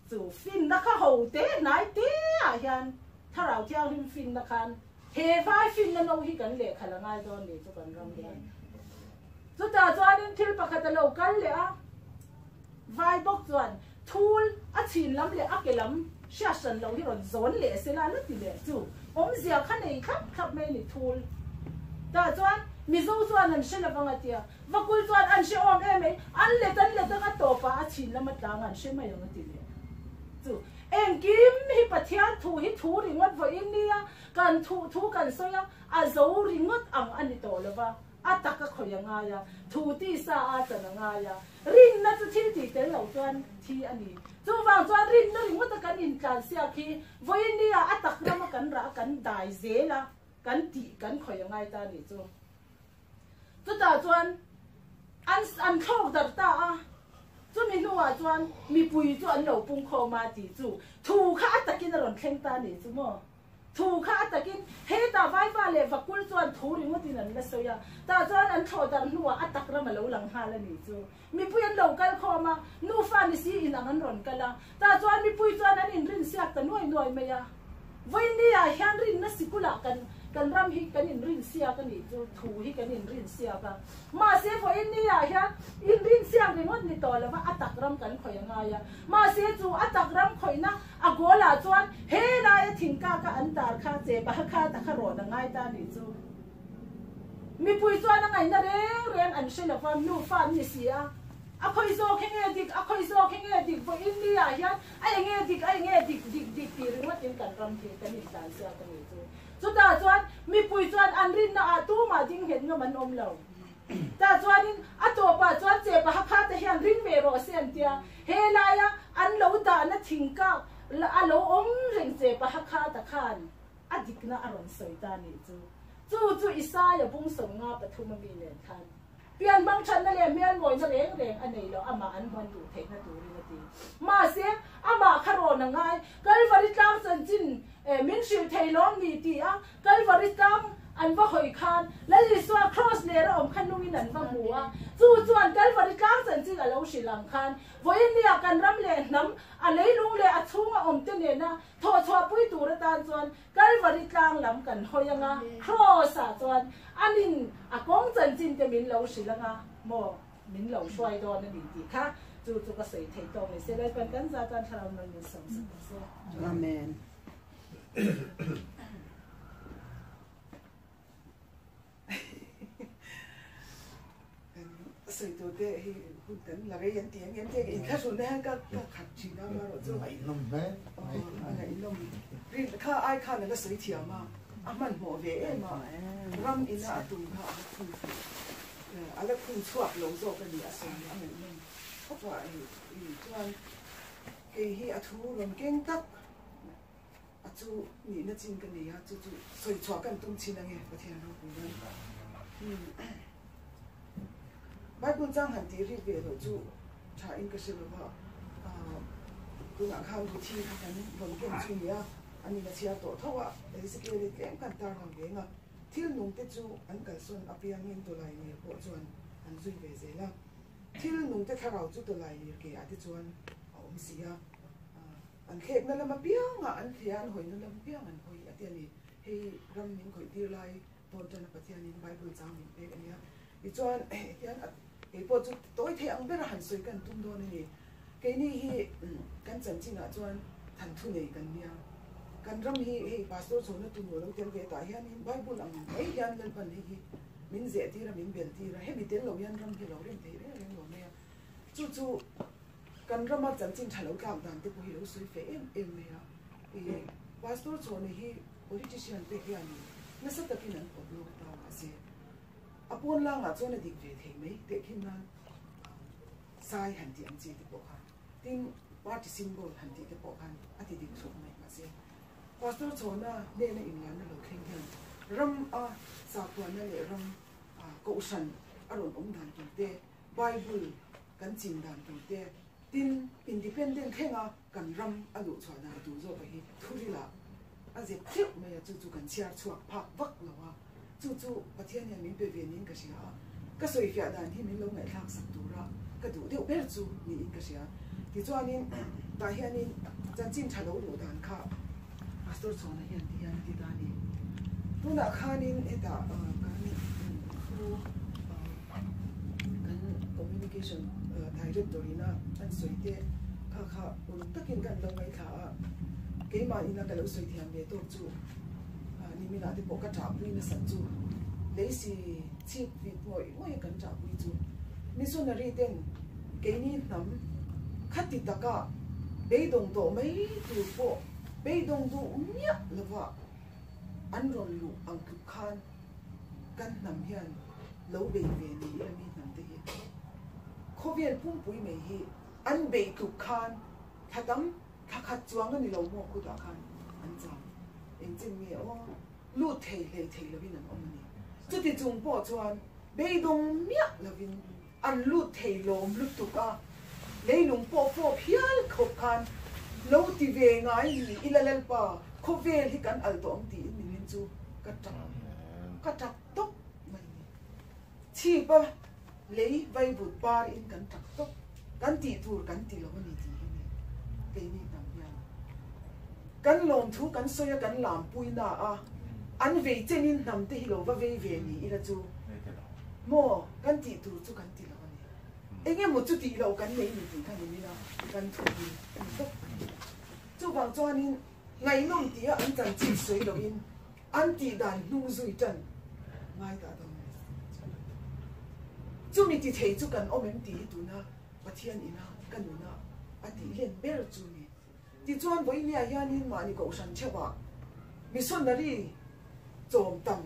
chu fin na kha ho te nai te a hian tharau thiang him fin na khan he vai fin na lo hi kan le khala ngai don ni chu kan ram dia chu ta chuan in thil pakhat a lo kal le a vai bok chuan thul a chin lam le a ke lam sha san lo hi ron zon le se la lu ti le chu om zia khan nei khap mai ni thul ta chuan mi zo chuan an she la wanga tia vakul chuan an she om em ei an le tan a to pa a chin lam atang an she mai ang ti le chu em kim hi pathian thu hi thu ringot vo in nia kan thu kan soya a zo ringot ang ani to lova ataka khoyanga ya thu ti sa a chananga ya rin na chu thil ti te lo chuan thi ani chu wang chuan rin na ringot kan in kan sia khi vo in nia atak ram kan ra kan dai zela kan ti kan khoyanga ta ni chu ta chuan an thok dar ta a chu mi nuwa chuan mi pui chu an lo pung kho ma ti chu thu kha atakin ron thleng ta ni chu mo thu kha atakin he ta vai va le vakul chuan thu ring tin an la soya ta chuan an tho dar nuwa atak ram lo lang ha la ni chu mi pui an lo kal kho ma nu fa ni si in an ron kala ta chuan mi pui chuan an in rin siak ta noi me ya voi ni a hian rin na sikula kan ram hi kan in rin sia kan ni chu thu hi kan in rin sia ka ma se vo in ni a hian in rin sia ringot ni to la wa atak ram kan khoyanga ya ma se chu atak ram khoina a gola chuan he na ya thingka ka an tar kha che ba kha ta kha ro na ngai ta ni chu mi pui chuan na ngai na reng an she la fam nu fa ni sia a khoi zo khenge dik vo in ni a hian ai nge dik ti ringot in kan ram the kan in tan sia kan ni chu chu ta chuan mi pui chuan an rin na a tu ma ding het nga man om lo ta chuan in a to pa chuan che pa kha ta hian rin me ro sen tia he la ya an lo da na thingka a lo om ring che pa kha ta khan a dik na aron soi ta ni chu isa ya bung som nga pathum mi len khan pian bang chan na le mian ngoi na reng anei lo ama an hon du the na du ri ti ma se ama kharo na ngai kalvari tlang chan chin min shil thailom ni ti a kalvari tlang an va hoi khan la li swa cross le ra om khan nungin an va mu a chuan kalvari tlang chan chin a lo shilang khan voin ni a kan ram le nam a leilung le a chunga om te ne na tho chwa pui tu ra tan chuan kalvari tlang lam kan hoyanga cross a chuan anin a kong chan chin te min lo shilanga mo min lo shwai do na ni ti kha chu ka sei thei to ni se lai pan kan za tan tharam no ni som se amen sei to te hi hun tan la ge yan te in kha su na ka khat chi na ma ro chu ai nom me ai nom ri kha ai kha na sei thi ma aman mo ve e ma ram ina atum kha thu ala khu chuak lo zo ka ni asen amen nom ko pa ai chuan ke hi athu ron keng tak achu ni na chin ka ni ha chu soi chuak kan tum chin ange pathian ro ku Bible trang han ti ri ve lo chu cha in ka se lo ba ku na kham bu thi kan ron ken chu ya ani na chia to thawa e se ke le kem kan tar hang ge nga thil nung te chu an kal son apiang in to lai ni ko chuan an zui ve ze la thil nung te tharau chu to lai ni ke ati chuan om sia an khek na lama piang an thian hoi na lam piang an hoi ati ani hei ram min khoi tir lai pon tan pathian in Bible trang min pe ania i chuan hian e po chu toi the ang ber han soi kan tum do ni ke ni hi kan chan china chuan than thu nei kan nia kan ram hi pastor chona tu lo tel ve ta hian in Bible ang ei hian lel pan hi min ze ti ra min bel ti ra he mi tel lo hian ram ki lo ren te re lo ne chu kan ram ma chan chin thalo kam dan te po hi lo soi fe em me ya e pastor chona hi politician te hian na sa takin an po lo ta ase apon lang a chona dik ve the mai te khin na sai han ti ang chi te po khan tin party symbol han ti te po khan ati dik thuk mai ma se pastor chona ne na in na lo khen khen ram a sa kwa na le ram ko san aron om dan tu te Bible kan chin dan tu te tin independent khenga kan ram alu chona tu zo ba hi thuri la a je thiu me ya chu kan chiar chuak phak vak lo wa chu pathian ya min pe ve nin ka sia ka soi fia dan hi min lo ngai thak sak tu ra ka du deu ber chu ni in ka sia ti chuanin ta hianin chan chin thalo lo dan kha pastor chona hian ti dani tu na khanin eta kan communication director ina an soite kha un takin kan lo mai tha ke ma ina ka lo soite han be to chu ni mi na te po ka tha pui na san chu le si chief vi moi kan tha pui chu missionary den ke ni nam khati taka be dong do mai tu po be dong do nya lewa an ron lu ang ku khan kan nam hian lo be ve ni la mi nam te hi khovian pum pui mai hi an be ku khan thadam thakhat chuang ani lo mo ku da khan an chang en chin mi o lu thei lo bin an om ni chu ti chung po chuan be dong mya lo bin an lu thei lom lu tu ka leilung po phial khop khan lo ti ve ngai ni ilalal pa khovel hi kan al to ti min chu ka tak tok mai ni chi pa lei vai but par in kan tak tok kan ti tur kan ti lo ni ti ni ke ni tam ya kan lom thu kan soya kan lam pui na a an ve chen in nam te hi lo va ve ni ila chu mo kan ti tur chu kan ti lo ni enge mo chu ti lo kan nei ni ti kan ni na kan thu ni tok chu bang chuan in ngày nông tía anh chẳng chỉ suy đầu in anh tỉ đàn nu duy chân ngay cả đâu chú mi tỉ thấy chú cần ôm em tỉ tu na và thiên ina cần nu na anh tỉ liền bê chú mi tỉ chuan với nia hian in mà ni cầu san che ba mi son na ri chom tam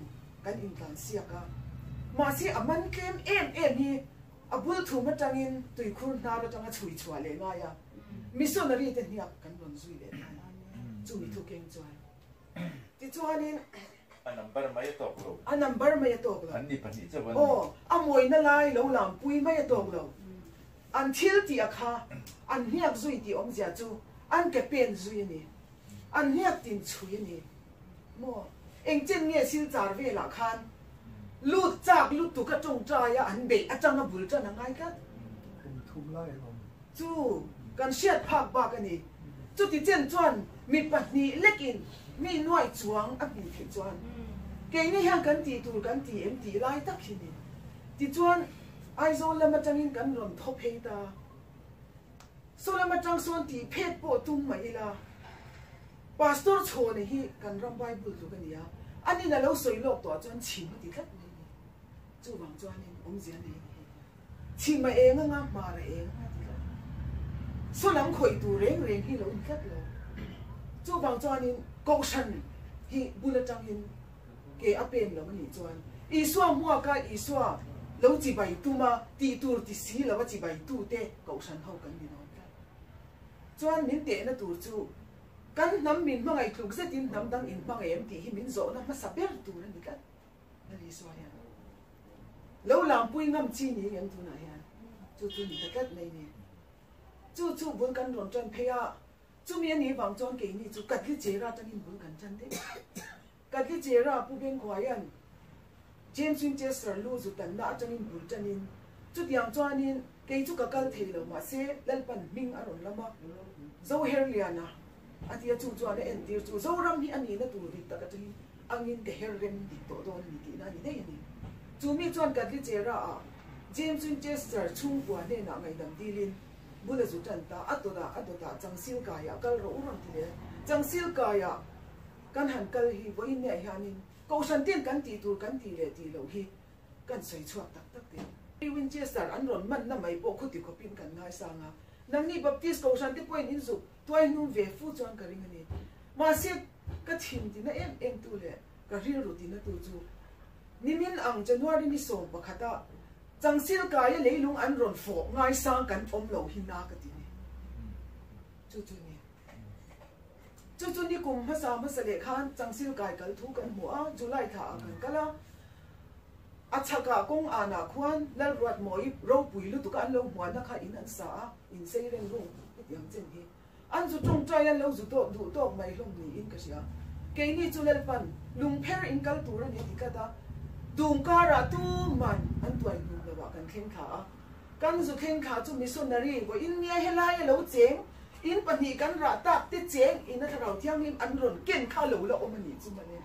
kan in tan sia ka mà si aman kem em hi abul thu ma tangin tui khur na ra tanga chui chua le nga ya mi son na ri te nia kan ron zui le chú mi thu keng chuan ti chuan in a number mai tok lo an ni pani chawan o amoi na lai lo lam pui mai tok lo an thil ti akha an hiak zui ti om zia chu an ke pen zui ni an hiak tin chui ni mo eng chen nge sil char ve la khan lut chak lut tu ka chung tra ya an be atang a bul cha na ngai ka thum lai rom chu kan siat phak ba ka ni chu ti chen chuan mi patni lekin mi nuai chuang a bi thi chuan ke ni hang kan ti tur kan ti em ti lai tak hi ni ti chuan ai zo lama changin kan ron thop hei ta so lama chang son ti phet po tum mai la pastor cho ni hi kan ram bible tu kan ya ani na lo soi lok to chuan chim ti khat ni chu wang chuan ni om zia ni chim ma eng nga ma ra eng so lam khoi tu reng hi lo in khat lo chu bang chuan in ko san hi bula chang in ke apen lo ni chuan i suwa mua ka i suwa lo chi bai tu ma ti tur ti si lo chi bai tu te ko san ho kan ni no chuan min te na tur chu kan nam min mangai thuk se tin nam dang in bang em ti hi min zo na ma saber tu na ni ka na ri suwa ya lo lam pui ngam chi ni yang tu na ya chu ni ta kat nei ni chu bun kan ron chan phea chú miễn ní vàng chọn cái ní chú cắt cái chế ra cho nên bún cắn chân đấy cắt cái chế ra phụ bên khoai ăn James Winchester lu chú tận đã cho nên bún cho nên chú tiếng cho nên cái chú cái thế là mà sẽ lên bàn minh ở rồi lắm mà dâu hair liền à à thì chú cho nên em chú dâu ram đi anh ấy nó tụi đi ta cái anh ấy cái hair ram đi tổ đó đi tí na đi đấy đi chú mi chọn cắt cái chế ra à James Winchester chung qua nên là ngày đầm đi lên bula zu tan ta atoda chang sil ka ya kal ro ram ti le chang sil ka ya kan han kal hi voi ne hianin ko san tin kan ti tur kan ti le ti lo hi kan sai chuak tak te Winchester an ron man na mai po khu ti ko pin kan ngai sa nga nang ni baptist ko san ti point in zu toy nu ve fu chuan ka ring ani ma se ka thim ti na em tu le ka ri ru ti na tu chu nimin ang January ni som pakhata chang sil ka ya leilung an ron fo ngai sang kan om lo hi na ka ti ni chu ni kum ma sa le khan chang sil kai kal thu kan mu a July tha kan kala achaka kong ana khuan lal ruat moi ro pui lu tu kan lo hwa na kha in an sa in sei ren ru yang chen hi an zu tong trai an lo zu to du to mai hlom ni in ka sia ke ni chu lel pan lung pher in kal tu ran ni ka ta dung ka ra tu man an tuai nu le wa kan khen kha kan zu khen kha chu missionary bo in nia helai lo cheng in pani kan ra tak te cheng in a tharau thiang lim an ron ken kha lo la om ni chu ma ne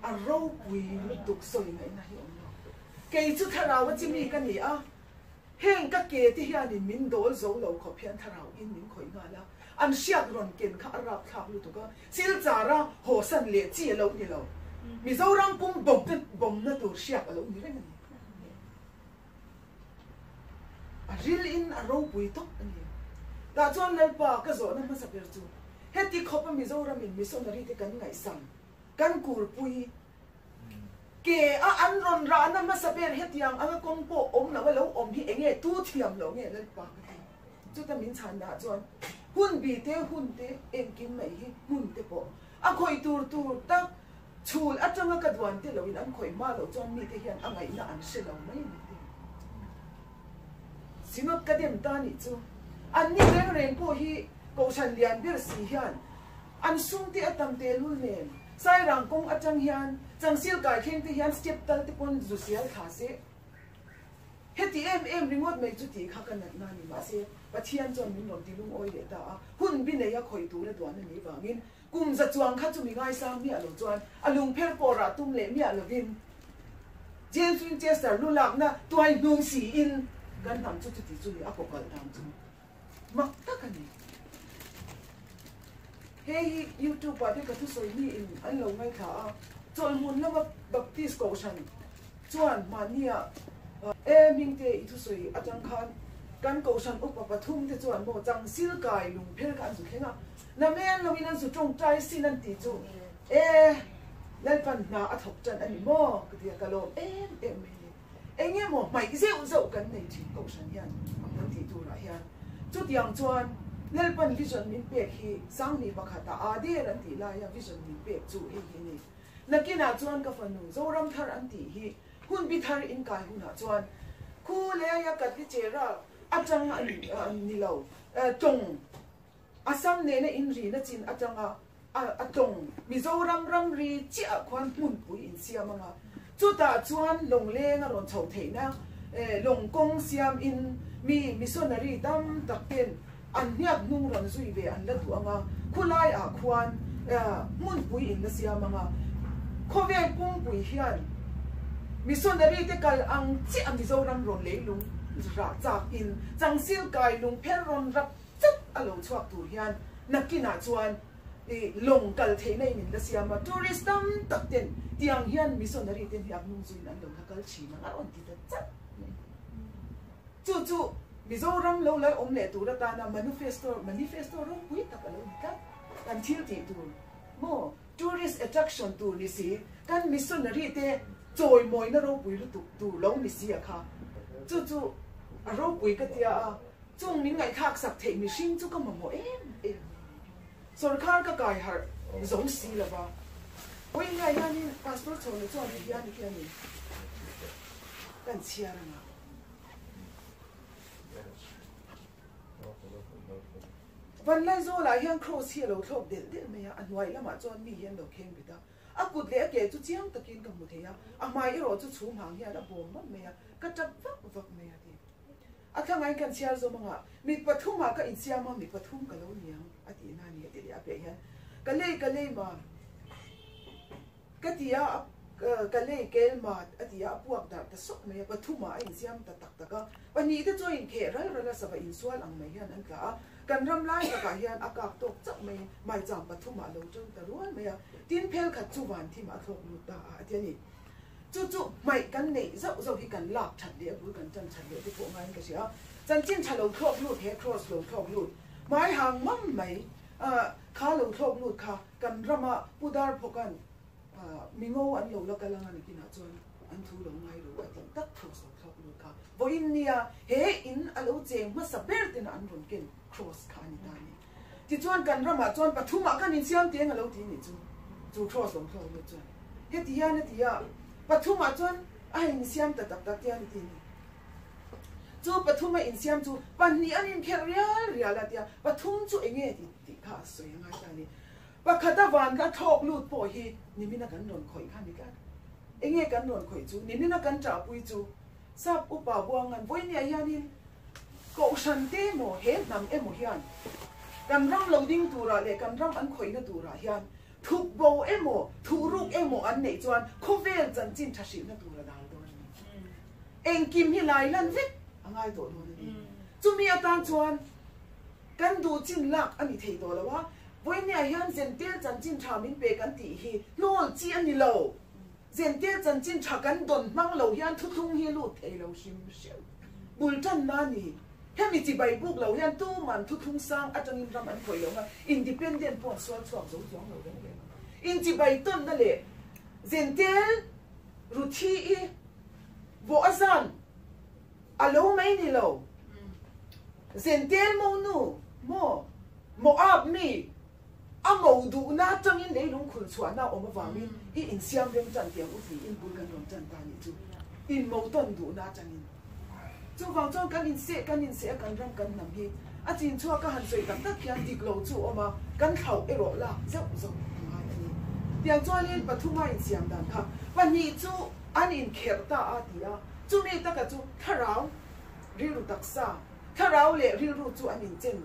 a ro pui lu tuk soi ngai na hi om lo ke chu thara wa chimi ka ni a heng ka ke ti hian in min dol zo lo kho phian tharau in min khoi nga la an siak ron ken kha arap thak lu tu ka sil chara ho san le chi lo ni lo mi zo rang pum bom na tur siak lo ni re ni a ril in a ro pui tok ani ta chuan le pa ka zo na ma sa per chu heti khopa mi zo ram in mi so na ri te kan ngai sam kan kur pui ke a an ron ra na ma sa per hetiang anga kong po om na lo om hi enge tu thiam lo nge le pa ka chu ta min chan na chuan hun bi te en kim mai hi hun te po a khoi tur ta chul atanga ka dwan te lo in an khoi ma lo chuan mi te hian angai na an se lo mai ni te sinot ka dem ta ni chu an ni reng po hi ko chan lian bir si hian an sung te atam te lul nen sai rang kong atang hian chang sil kai khen te hian step tal te pon zu sial kha se heti em ringot mai chu ti kha kan na ni ma se pathian chon min nom ti lung oi le ta hun bi nei a khoi tu le duan ni wangin kum za chuang kha chu mi ngai sang mi a lo chuan alung pher por a tum le mi a lo vin jen swing chester lu lak na tuai nung si in kan tam chu ti chu ni a ko kal tam chu mak ta kan ni hey YouTube pa de ka tu soi ni in an lo ngai kha chol mun na baptist ko shan chuan mania ming te i tu soi atang khan kan ko shan upa pathum te chuan mo chang sil kai lung pher kan su khenga na men lo in an su tong trai sin an ti chu lai pan na a thok chan ani mo ka dia ka lo enge mo mai zeu kan nei thi ko shan hian am ti tu ra hian chu tiang chuan lel pan vision min pe hi sang ni pakhata ade ran ti la ya vision min pe chu he hi ni nakina chuan ka fanu zoram thar an ti hi hun bi thar in kai huna chuan khu le ya kat ti chera atang an ni lo tong asam ne na in ri na chin atanga atong mizoram ram ri chia khwan mun pui in siamanga chuta chuan long le nga ron chho theina long kong siam in mi missionary dam taken an hiap nung ron zui ve an la tu anga khulai a khwan mun pui in na siamanga khove kong pui hian missionary te kal ang chi am mizoram ron le lung ra chak in chang sil kai lung pher ron rap chat alo chuak tur hian nakina chuan long kal theinai min la siama tourist tam takten tiang hian missionary ten hiap nung zui an lo kal chi na on ti ta chat chu mizoram lo lai om le tu ra ta na manifesto ro pui ta ka lo ka kan thil ti tu mo tourist attraction tu ni si kan missionary te choi moi na ro pui tu lo ni si a kha chu a ro pui ka tia chung min ngai khak sak thei mi hring chu ka mo em sarkar ka kai har zong si la ba oi ngai ya ni passport chon le chon ni ya ni kia ni kan chia ra na van lai zo la hian cross hi lo thok del me ya anwai lama chon mi hian lo kheng bi da a kut le ke chu chiang takin ka mu the ya a mai ro chu chu mang hian a bom ma me ya ka tap vak me ya ti a thang ai kan chia zo manga mi pathuma ka in sia ma mi pathum ka lo niang a ti na ni ti ya pe hian ka le ma ka ti ya ka le kel ma a ti ya puak da ta sok me pathuma in siam ta tak ta ka pani ta join khe ra sa ba in sual ang me hian an ka kan ram lai ka hian akak tok chak me mai jam pathuma lo chon ta ruan me ya tin phel khat chu wan thi ma thok lu ta a ti ni chu mai kan nei zo hi kan lak that de bu kan chan chan le ti po ngai ka sia chan chin chalo thok lu he cross lo thok lu mai hang mam mai kha lo thok lu kha kan rama pudar phokan mingo an lo la kalang an kina chon an thu lo ngai ro atin tak cross lo thok lu kha voin nia he in alo cheng ma saber tin an ron ken cross kha ni ta ni ti chuan kan rama chuan pathuma kan in siam te ngalo ti ni chu cross lo thok lu chuan he ti ya pathuma chuan a in siam ta tak tak tian ti ni chu pathuma in siam chu pan ni an in kher rial la tia pathum chu enge ti kha soi ngai ta ni pakhata van ka thok lut po hi nimina kan non khoi kha ni ka enge kan non khoi chu nimina kan tra pui chu sap upa buang an voi nia yanin ko san te mo he nam emo hian kan ram loading tura le kan ram an khoi na tura hian thục bầu emo thu ruk emo an nei chuan khovel chan chin thashi na tur dal do eng kim hi lai lan vek angai do do ni chumi atan chuan kan du chin lak ani thei do lawa voi ne hian zentel chan chin tha min pe kan ti hi lol chi ani lo zentel chan chin tha kan don mang lo hian thu thung hi lu thei lo sim sim bul tan na ni hemi chi bai buk lo hian tu man thu thung sang atangin ram an khoi lo nga independent pon swal chuak zo jong lo deng le in chi bai ton na le zentel ruthi i bo azan alo mai ni lo zentel mo nu mo ab mi amo du na tangin le lung khul chua na oma wa min hi in siam rem chan tiang u fi in bul kan rom chan ta ni chu in mo ton du na tangin chu wang chong kan in se kan ram kan nam hi a chin chua ka han soi tak tak kian dik lo chu oma kan thau ero la zau zau ngai ani tiang chua len pathuma in siam dan kha pani chu an in kher ta a dia chu me ta ka chu tharau rilu taksa tharau le rilu chu an in chen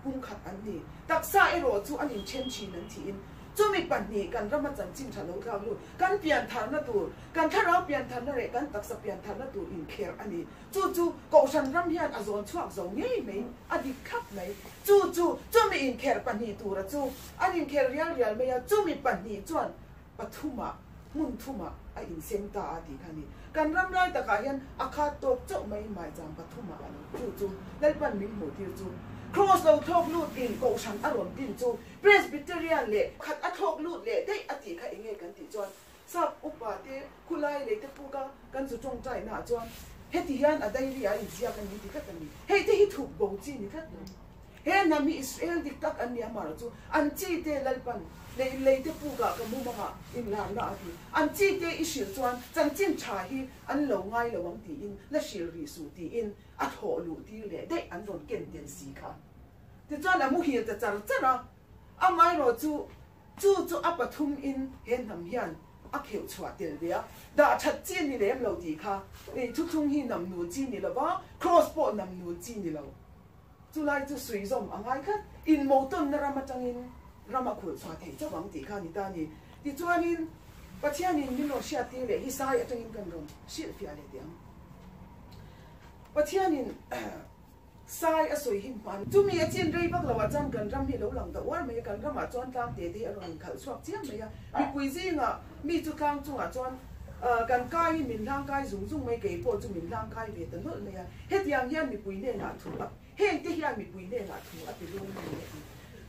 kung khat an ni taksa ero chu an in chen chi nan thi in chu mi pan ni kan rama chan chin tha lo ka lu kan pian thar na tu kan tharau pian thar na re kan taksa pian thar na tu in kher ani chu ko san ram hian azon chuak zo ngei mai adi khap mai chu mi in kher pan ni tu ra chu an in kher rial mai ya chu mi pan ni chuan pathuma mun thuma a in sem ta adi khani kan ram lai ta ka hian akha tok chok mai mai jam pathuma ani chu lai pan min mo tir chu cross lo thok lut in ko san aron tin chu presbyterian le khat a thok lut le dei ati kha inge kan ti chuan sap upa te khulai le te puka kan chu tong chai na chuan heti hian a dai ria in zia kan ni ti khat ani hei te hi thuk bo chi ni khat he na mi Israel dik tak an ni amar chu an chi te lalpan le te puka ka mu ma in la na ati an chi te ishil chuan chan chin tha hi an lo ngai lo wang ti in la shil ri su ti in a tho lu ti le dei an ron ken ten si kha ti chuan amu hi ta char chara amai ro chu apathum in hen nam hian a kheu chua tel dia da that chin ni lem lo ti kha e thu thung hi nam nu chi ni lo ba cross po nam nu chi ni lo chu lai chu sui zom angai kha in mo ton na rama changin rama khul chua thei cha wang ti kha ni ta ni ti chuan in pathian in min lo sha ti le hi sai atangin kan rom shil fia le tiang pathian in sai a soi hin pan chu mi a chin rei bak lawa chan kan ram hi lo lang da war me kan ram a chuan tang te te aron khal suak chiam me ya mi pui zinga mi chu kang chu a chuan kan kai min lang kai zung mai ke po chu min lang kai ve ta nol me ya het yang hian mi pui ne na thu a hen te hian mi pui ne na thu a ti lo me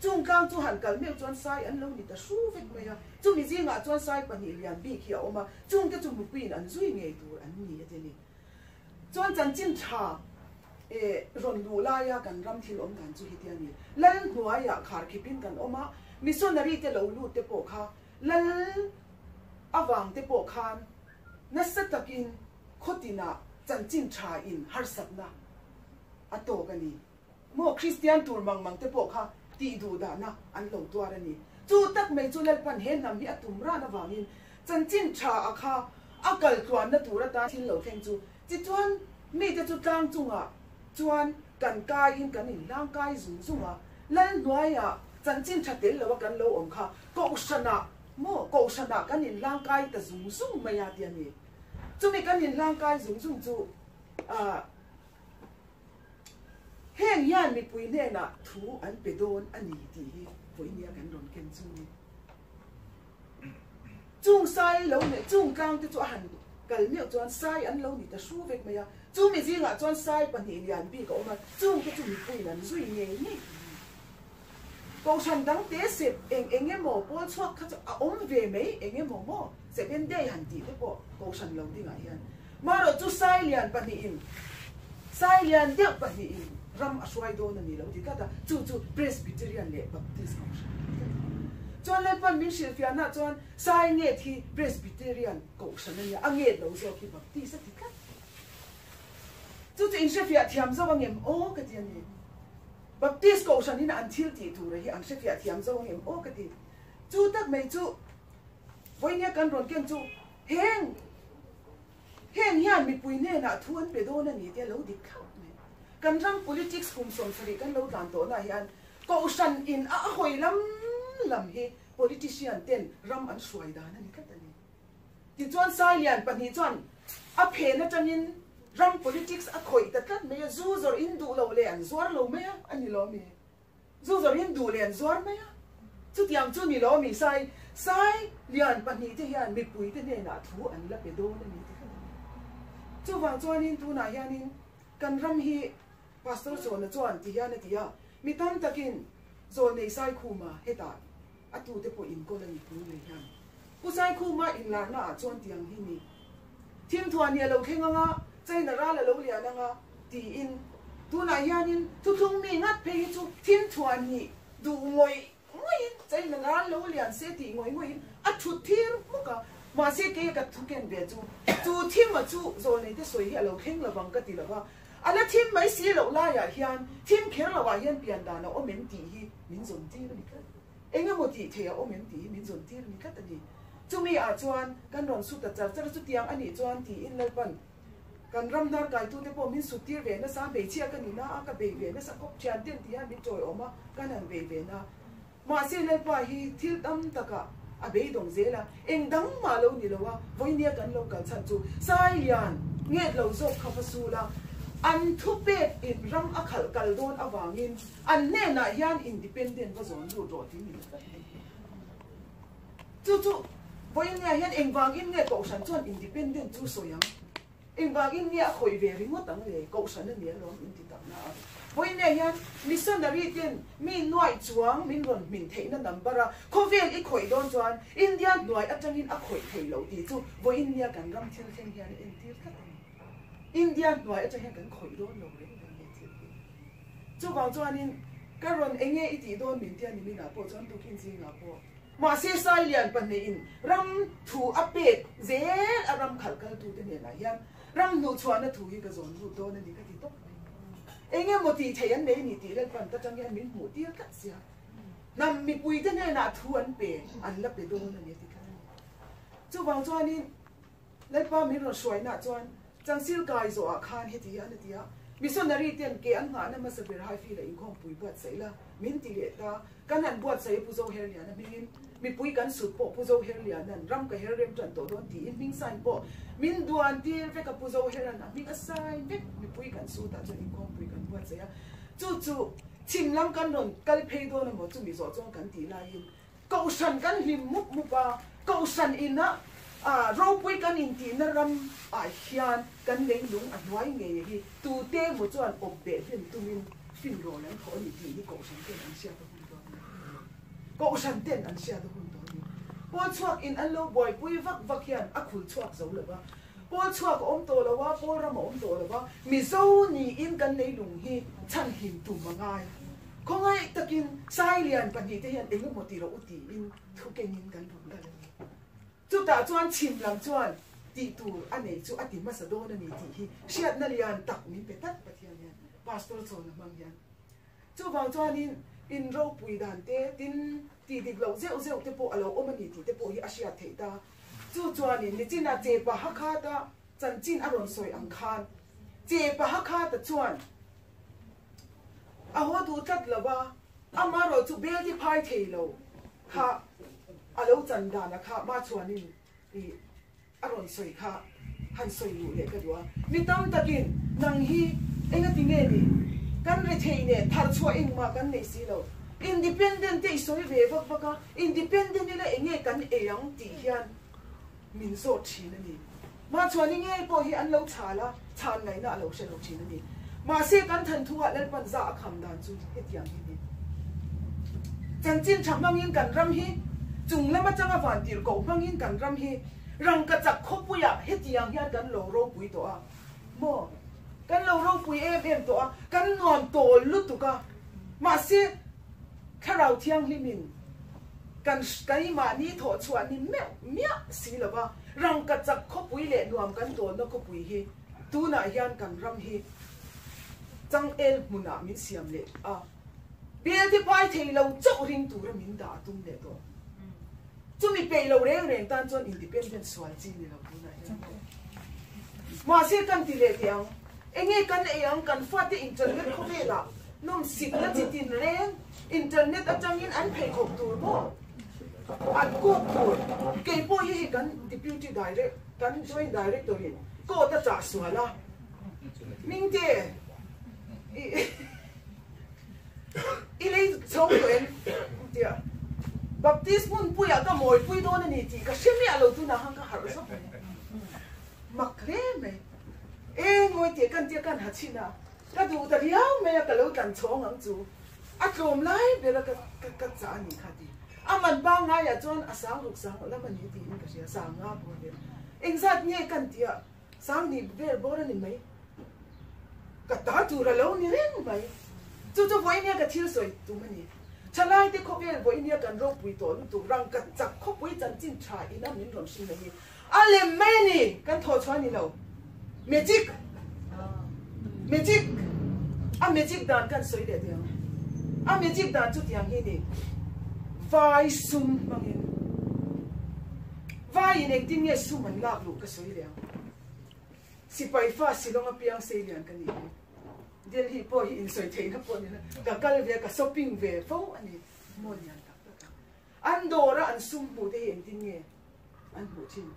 chung kang chu han kal me chuan sai an lo ni ta su vek me ya chu mi zinga chuan sai pan hi lian bi khi a oma chung te chu mi pui an zui nge tur an ni ate ni chuan chan chin tha ron du la ya kan ram thil om kan chu hitiani lal hnuai ya khar khipin kan oma missionary te lo lu te po kha lal awang te po khan na satakin khotina chanchin tha in har sapna ato kani mo christian tur mang te po kha ti du da na an lo tuarani chu tak mai chu lal pan hen nam hi atum ra na wangin chanchin tha akha akal tuan na tura ta thil lo theng chu chi chuan mi te chu tlang chunga chuan kan kai in kan in lang kai zum zunga lal noya chanchin thatel lo kan lo om kha ko sana kan in lang kai ta zum zum maya ti ani chumi kan in lang kai zum zum chu heng yan mi pui ne na thu an pedon ani ti hi pui nia kan ron ken chu ni chung sai lo ne chung kang te chu han kal mi chuan sai an lo ni ta su vek maya chu mi zinga chuan sai pan hi lian bi ko ma chung ke chu mi pui nan zui nge ni ko san dang te sep eng emo po chuak kha a om ve mai eng emo mo 7 day han ti te po ko san lo dinga hian ma ro chu sai lian pan hi in sai lian de pan hi in ram aswai do na ni lo ti ka ta chu presbyterian le baptist chuan le pan min shil fia na chuan sai nge thi presbyterian ko san ya ange lo zo ki baptist ti ka chu in shefia thiam zo ngem o ka ti ani baptist ko san in until ti tu re hi an shefia thiam zo ngem o ka ti chu tak mai chu voinia kan ron ken chu heng hian mi pui ne na thuan pe do na ni te lo dik kha kan rang politics kum som sari kan lo dan to na hian ko san in a hoi lam hi politician ten ram an suai dan ani kat ani ti chuan sai lian pani chuan a phe na changin ram politics a khoi ta kat me zu zor in du lo le an zuar lo me ani lo mi zu zor in du le an zuar me chu tiang chu ni lo mi sai lian pani te hian mi pui te ne na thu an la pe do na ni chu wang chuan in tu na hian in kan ram hi pastor so na chuan ti hian ti ya mi tam takin zo nei sai khuma heta atu te po in ko la ni pu le hian pu sai khuma in la na chuan tiang hi ni thim thuan ni lo khenga nga chai na ra la lo lia na nga ti in tu na hian in tu thung mi ngat pe hi chu thim thuan ni du ngoi chai na ra lo lian se ti ngoi a thu thir mu ka ma se ke ka thu ken be chu thim ma chu zo nei te soi hi lo kheng la bang ka ti la ba ala thim mai si lo la ya hian thim kher la wa hian pian da na o men ti hi min zon ti ni ka enga mo ti the o men ti min zon ti ni ka ta ni chu mi a chuan kan ron su ta char chu tiang ani chuan ti in lal pan kan ram nar kai tu te po min su tir ve na sa be chia ka ni na a ka be ve na sa kop chan ten ti han mi choi oma kan an ve na ma se lal pa hi thil tam taka a be dong zela eng dang ma lo ni lo wa voi nia kan lo kal chan chu sai lian nge lo zo kha fa su la an thu pe in ram a khal kal don awangin an ne na hian independent va zon ru ro ti ni chu voi nia hian eng wangin nge ko san chuan independent chu soyang eng wangin nia khoi ve ring mo tang le ko san ne lo in ti tak na voi nia hian missionary ten mi noi chuang min ron min thei na number a khovel I khoi don chuan india noi atangin a khoi thei lo ti chu voi nia kan ram thil theng hian in tir ka India noi a chahen kan khoi don lo le chu wang chuan in karon enge iti don min tian ni mi na po chuan tu kin jing na po ma se sai lian pan nei in ram thu a pek ze a ram khal kal tu te ne la hian ram nu chuan na thu hi ka zon ru don ni ka ti tok enge mo ti theyan nei ni ti le pan ta chang hian min mu ti ka sia nam mi pui te ne na thu an pe an la pe don ni ti ka chu wang chuan in le pa mi ro shoi na chuan chang sil kai zo a khan he ti an ti a missionary ten ke an nga na ma sa ber hai fi la in khom pui buat sai la min ti le ta kan an buat sai pu zo her lian min mi pui kan su po pu zo her lian nan ram ka her rem tan to don ti in ming san po min duan ti ve ka pu zo her na mi asai ve mi pui kan su ta in khom pui kan buat sai chu chim lam kan ron kal phei do na mo chu mi zo chong kan ti la yin ko san kan lim muk mu pa ko san in na ro pui kan in ti na ram a hian kan leng lung a noi nge hi tu te mo chuan ob be fin tu min fin ro lan kho ni ti ni ko san ten an sia ko san ten an sia do hun do ni po chuak in an lo boy pui vak hian a khul chuak zo lo ba po chuak om to lo wa po ram om to lo wa mi zo ni in kan leng lung hi chan him tu mangai khongai takin sai lian pan hi te hian eng mo ti ro uti in thu ken in kan thum kan chu ta chuan chim lam chuan ti tu ane chu ati ma sa do na ni ti hi siat na lian tak min pe tat pathian hian pastor chon na mang hian chu wang chuan in ro pui dan te tin ti dik lo zeu te po alo omani ti te po hi asia thei ta chu chuan in ni china che pa ha kha ta chan chin aron soi ang khan che pa ha kha ta chuan a ho du tat lawa amaro chu bel ti phai thei lo kha alo chan da na kha ma chuan in i aron soi kha han soi lu le ka dua mi tam takin nang hi enga tinge ni kan re thei ne thar chua ing ma kan nei si lo independent te soi ve vak vaka independent ni la enge kan eyang ti hian min so thi na ni ma chuan ni nge po hi an lo chala chan ngai na lo se lo thi na ni ma se kan than thuwa le pan za kham dan chu he tiang hi ni chan chin tham mangin kan ram hi chung lama changa van tir ko mangin kan ram hi rang ka chak khopuya hetiang hian kan lo ro pui to a mo kan lo ro pui em to a kan non to lu tu ka ma se kharau thiang limin kan kai ma ni tho chuan ni mia si la ba rang ka chak khopui le nuam kan to no khopui hi tu na hian kan ram hi chang el muna min siam le a bia ti pai thei lo chau ring tu ra min da tum le to chu mi pe lo reng tan chon independent swal chi ni lo tu na hian ma se kan ti le tiang enge kan eyang kan fa te internet kho ve la nom sit na chitin reng internet atangin an phei khop tur bo an ko tur ke po hi kan deputy direct kan joint director in ko ta cha suala ming te ilei chong len dia baptist mun puya ka moi pui don ni ti ka shemi alo tu na hang ka har so makre me e ngoi te kan ha china ka du ta riau me ka lo tan chong ang chu a klom lai be la ka cha ni kha ti aman ba nga ya chon asang luk sang la man ni ti ka sia sa nga bo de exact nye kan tia sang ni be bo ni mai ka ta tu ra lo ni reng mai chu voi nia ka thil soi tu mani chalai te kho be voi nia kan ro pui to lu tu rang ka chak kho pui chan chin tha ina min rom sin ni ale mai ni kan tho chwa ni lo magic a magic dan kan soi de dia a magic dan chu tiang hi ni vai sum mangin vai in acting ye sum an lak lu ka soi le si pai fa si long a piang sei lian kan ni del hi po hi in soi thei na po ni ka kal ve ka shopping ve fo ani mo nian tak an dora an sum bu de en tin ye an bu chin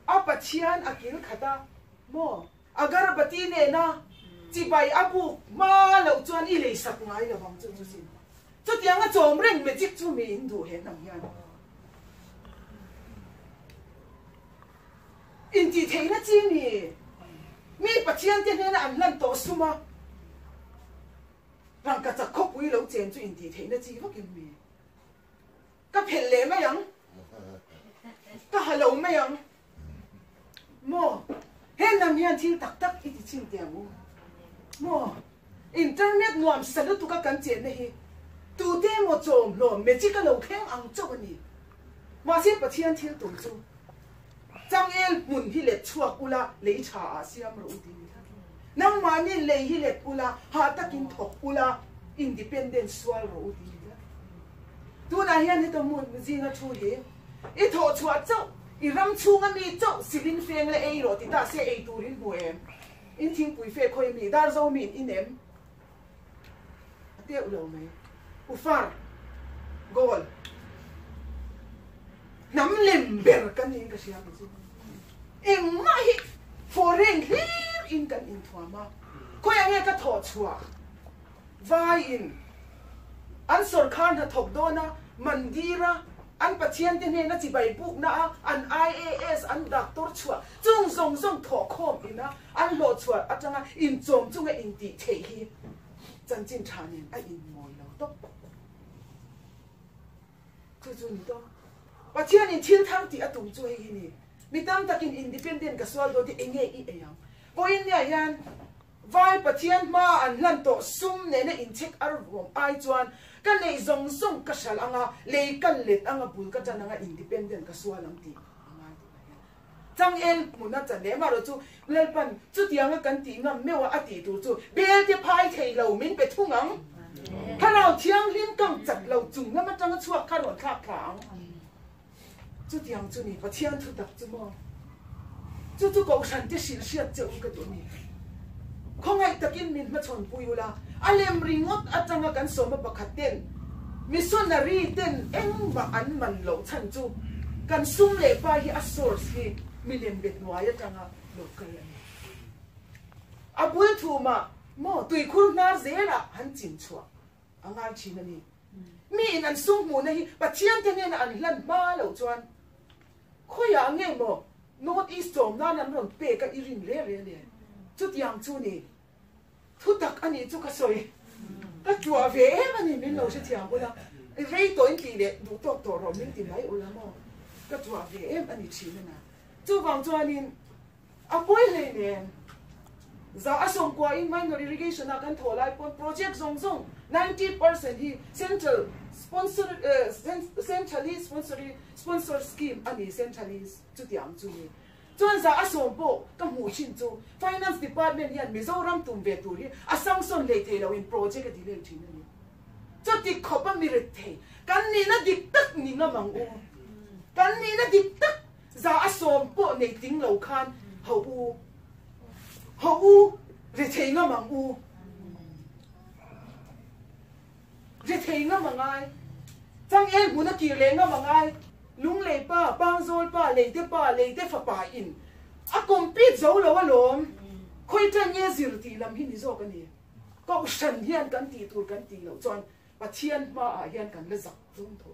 a pachian akil khata mo agar bati ne na chi bai abu ma lo chuan i le sak ngai lo bang chu sin chu tiang a chom reng magic chu mi in du he nam hian in ti thei na chi ni mi pachian te ne na an lan to suma rang ka chak khop ui lo chen chu in ti thei na chi wakin mi ka phel le ma yang ka halo ma yang mo hen nam hian thil tak tak i ti chin te mu mo internet nuam salu tu ka kan chen ne hi tu te mo chom lo magic ka lo kheng ang chok ani ma se pachian thil tum chu chang el mun hi le chuak ula le cha a siam ro ti nang ma ni le hi le ula ha takin thok ula independent swal ro ti tu na hian ni to mun jinga thu hi i tho chua chau i ram chunga mi chau silin feng le ei ro ti ta se ei turin bu em in thing pui fe khoi mi dar zo min in em te ulo mai u far gol nam lem ber kan ni ka sia mi em mai foreign clear in kan in thwa ma ko yang e ka tho chua vai in an sarkar na thok do na mandira an pachian te ne na chi bai buk na an IAS an doctor chua chung zong zong tho khom ina an lo chua atanga in chom chunga in ti thei hi chan chin thanin a in moi lo to chu chu ni to pachian in thil thang ti atum chu hi ni mitam takin independent ka swal do ti enge i eyang poin nia yan vai pachian ma an lan to sum ne na in check ar rom ai chuan kan nei zong zong ka sal anga le kan let anga bul ka chan anga independent ka swalang ti anga chang el muna chan le ma ro chu lel pan chu tianga kan ti ngam mewa ati tu chu bel te phai thei lo min pe thungang kharau thiang lim kang chat lo chung na ma chang chuak kharon khap khang chu tiang chu ni pathian thu tak chu mo chu ko san te sil siat chu ka tu ni khongai takin min ma chon puyula alem ringot atanga kan soma pakhaten missionary ten eng ba an man lo chan chu kan sum le pa hi a source hi million bet noya tanga local abul thu ma mo tui khur na zela han chin chua angal china ni mi in an sum mu na hi pachian te ne na an lan ma lo chuan khoya nge mo north east tom na nan ron pe ka irin le chu tiang chu ni thu tak ani chu ka soi ka chua ve mani min lo se tiang bola rei to in ti le du to to ro min ti mai ula mo ka chua ve ani chi na chu wang chuan in a poi le ne za asong kwa in minor irrigation na kan tholai pon project zong zong 90% hi centrally sponsor scheme ani centrally chu tiang chu ni chuan za asom po ka mu chin chu finance department yan mizoram tum ve tu ri asang son le the lo in project di le thin ni chu ti khopa mi re the kan ni na dik tak ni na mang u kan ni na dik tak za asom po nei ting lo khan ho u re the nga mang u re the nga mangai chang el muna ki lenga mangai lung le pa bang zol pa le te fa pa in a compete zo lo alom khoi tan ye zir ti lam hi ni zo kan ni ko shan hian kan ti tur kan ti lo chon pathian ma a hian kan le zak zum tho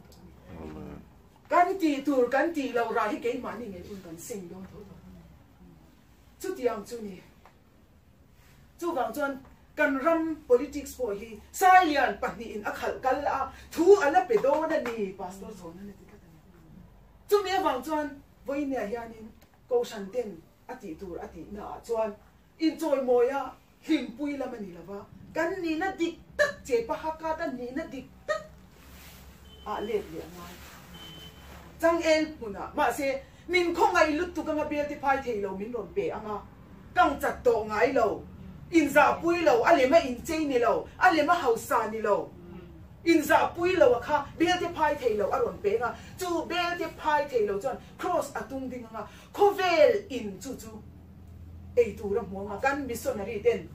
kan ti tur kan ti lo ra hi ke ma ni nge pun kan sing lo tho chu tiang chu ni chu wang chon kan ram politics po hi saian pahni in akhal kal a thu ala pe do na ni pastor zon na ti ka chu me wang chon voi ne hianin ko shan ten ati tur ati na chuan in choi moya him pui la mani lava kan ni na dik tak che pa ha ka ta ni na dik tak a le ngai chang el puna ma se min khong ai lut tu ka nga be ti phai thei lo min ron pe anga kang chat to ngai lo in za pui lo ale ma in chei ni lo ale ma hausa ni lo in za pui lo kha be ti phai thei lo aron pe nga chu be ti phai thei lo chon cross atung ding nga khovel in chu ei tu ram mo nga kan missionary ten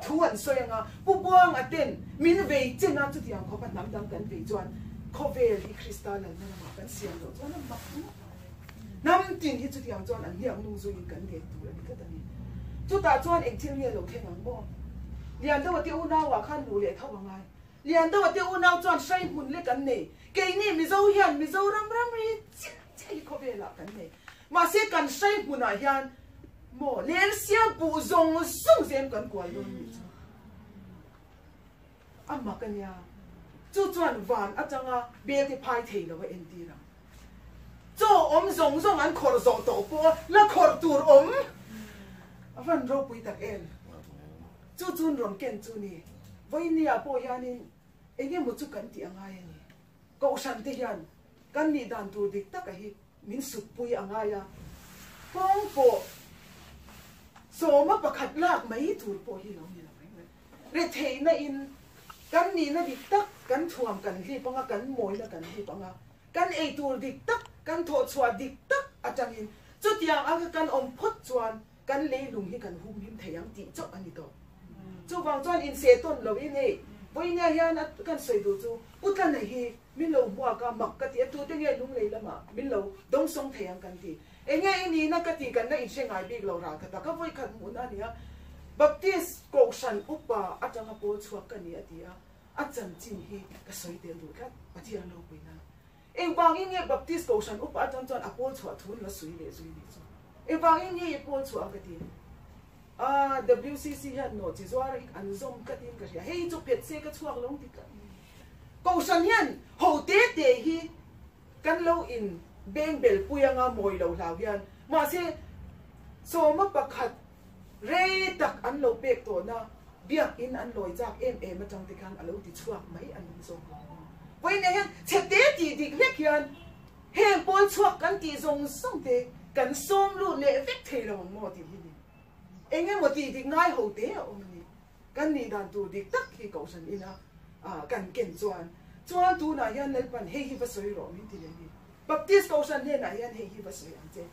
thuan soyanga pubuang aten min ve chena chu tiang kho pa nam dang kan ve chuan khovel hi kristal na ma kan siam lo chuan ma nam tin hi chu tiang chuan an hiam nu zu in kan de tu an ka ta ni chu ta chuan eng thil nge lo theng ang bo lian da wa ti u na wa khan lu le thaw ngai lian da wa ti u na chuan sai hun le kan nei ke ni mi zo hian mi zo ram ri chi khovel la kan nei ma se kan sai hun a hian mo ler sia bu zong sung zem kan kwal lo ni amma kan ya chu chuan van atanga be ti phai thei lo en ti ra cho om zong zong an khor zo to po la khor tur om avan ro pui tak el chu chun ron ken chu ni voi ni a po ya ni enge mu chu kan ti anga ya ni ko san te yan kan ni dan tu dik tak a hi min sut pui anga ya pong po so ma pakhat lak mai tur po hi lo ni la mai re thei na in kan ni na dik tak kan thuam kan hi panga kan moi na kan hi panga kan ei tur dik tak kan tho chua dik tak atang in chu tiang ang kan om phot chuan kan le lung hi kan hum him theyang ti chok ani to chu wang chuan in se ton lo in he voi nya hian kan sei du chu putan nei hi min lo bua ka mak ka ti tu te nge lung le lama min lo dong song theyang kan ti enge ini na ka ti kan na in se ngai big lo ra ka ta ka voi khat mun ani a baptist ko san upa atanga po chuak kan ni atia achan chin hi ka soi te lu khat pathian lo puina eng bang inge baptist ko san upa atang chuan apol chua thun la sui le sui ni chu eng bang inge pol chua ka ti WCC han no chi zwar an zom ka tin ka hei chu phet se ka chuak long ti ka ko san hian ho te te hi kan lo in beng bel puyanga moi lo lau hian ma se so ma pakhat re tak an lo pek to na biak in an loi jak em atang ti kan alo ti chuak mai an zo voi ne hian chete ti dik lek hian heng pol chuak kan ti zong song te kan som lu le vek the lo mo ti hi ni enge mo ti dik ngai ho te o ni kan ni dan tu dik tak hi ko san ina kan ken chuan tu na hian le pan he hi va soi ro mi ti le ni baptist ko san ne na hian he hi va soi an che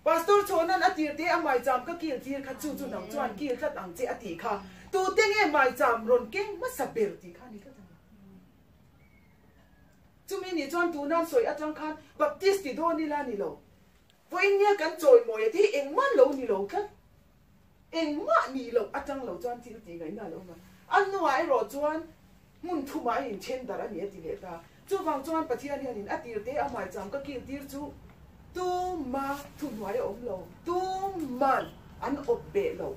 pastor chonan atir te amai jam ka kil thir kha chu nang chuan kil tlat ang che ati kha tu te nge mai jam ron keng ma saber ti kha ni ka ta chumi ni chuan tu nan soi atang khan baptist ti do ni la ni lo voi nia kan choi moi thi eng man lo ni lo kha eng ma ni lo atang lo chuan ti ngai na lo ma an no ai ro chuan mun thu mai in chen dar ani ti le ta chu wang chuan pathian hian in atir te amai jam ka kil tir chu tu ma thu noi om lo tu man an op be lo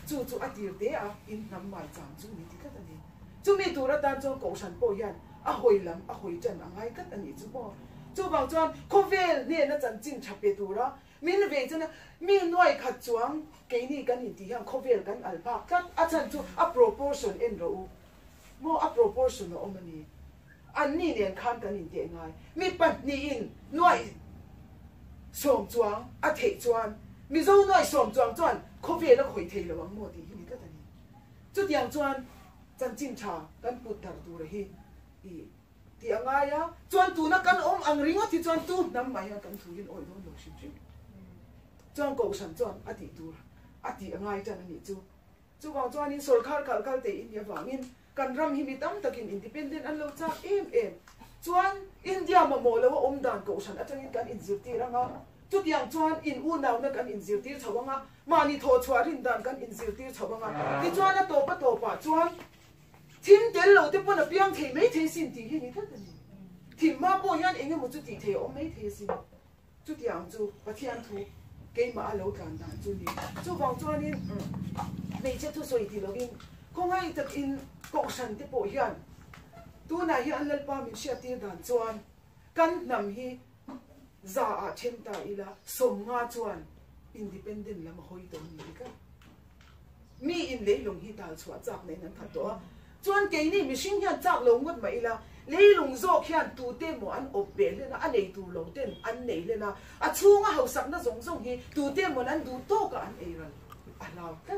chu atir te a in nam mai jam chu ni ti ka ta ni chu mi tu ra tan chu ko san po yan a hoi lam a hoi chan angai kat ani chu mo chu wang chuan khovel ne na chan chin chape tu ra min ve chana mi noi khat chuang ke ni kan in ti hang khovel kan alpa kat a chan chu a proportion en ro mo a proportion o mani an ni nen khan kan in te ngai mi pat ni in noi som chuang a thei chuan mi zo noi som chuang chuan khovel la khoi thei lo wang mo ti hi ni ka ta ni chu tiang chuan chan chin cha kan put thar tu re hi ti anga ya chuan tu na kan om ang ringa ti chuan tu nam mai ya kan thuin oi lo sim chuan ko san chuan ati tu ati angai chan ani chu chu wang chuan in sarkar kal te India wangin kan ram hi mi tam takin independent an lo chak em chuan India ma mo lo om dan ko san atangin kan in zirti ranga chu tiang chuan in u naw na kan in zirti chawanga mani tho chwa rin dan kan in zirti chawanga ti chuan a to pa chuan thim tel lo te pon a piang thei mai thei sin ti hi ni that ani thim ma po yan enge mu chu ti thei om mai thei sin chu tiang chu pathian thu ke ma lo kan dan chu ni chu wang chuan in mei che thu soi ti login ko ngai tak in ko san te po hian tu na hi an lal pa min sia ti dan chuan kan nam hi za a them ta ila som nga chuan independent lam hoi to ni ka mi in leilung hi dal chua chak nei nan that to chuan ke ni mi sing hian chak lo ngot mai la leilung zo khian tu te mo an op be le na anei tu lo ten an nei le na a chunga ho sak na zong zong hi tu te mo nan du to ka an ei ran a law ka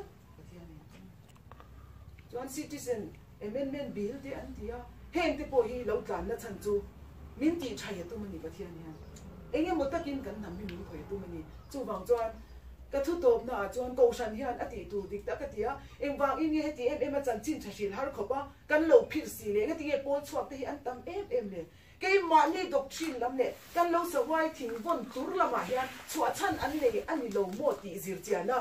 chuan citizen amendment bill te an tia heng te po hi lo tlan na chan chu min ti thai tu mani pathian hian enge mo takin kan nam min khoi tu mani chu wang chuan ka thu top na chuan ko san hian ati tu dik ta ka tia eng wang in he ti em chan chin thashil har khopa kan lo phir si le nga ti e pol chuak te hi an tam em le ke ma ni doctrine lam le kan lo sa wai thing von tur lama hian chua chan an le ani lo mo ti zir chiana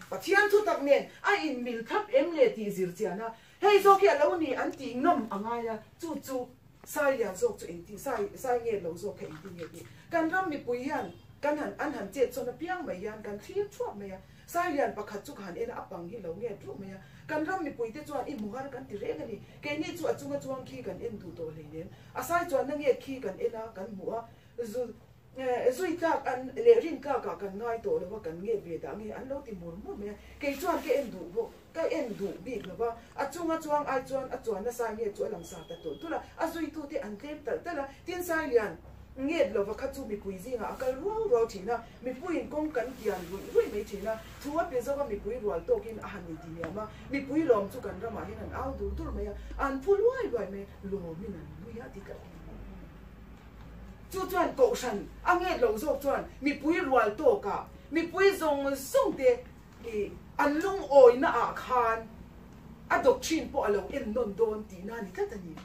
pathian thu tak nen a in mil thap em le ti zir chiana hei zo ke lo ni an ti ngam angaya chu sai ya zo chu in ti sai nge lo zo ke in ti nge kan ram mi pui hian kan han an han che chona piang mai yan kan thir chuak mai sai lian pakhat chu khan ena apang hi lo nge tru mai kan ram mi pui te chuan i muhar kan ti re ngani ke ni chu achunga chuang khi kan en du to le nen asai chuan na nge khi kan ena kan muwa zui ka an le rin ka kan ngai to lo kan nge ve da nge an lo ti mur mu me ke chuan ke en du bo ka en du bi lo ba achunga chuang ai chuan a chuan na sai nge chu lang sa ta to tula azui tu te an tlem ta la tin sai lian nghe lo va khat chu mi pui zinga akal ro thina mi puin kong kan kian rui mai thina thua pe zo ka mi pui rual to kin a han ni ti ma mi pui lom chu kan rama hin an au du tur mai an phul wai me lo min an mi ya ti ka chu chuan ko san a nghe lo zo chuan mi pui rual to ka mi pui zong song te an lung oi na a khan a doctrine po alo en non don ti na ni ka ta ni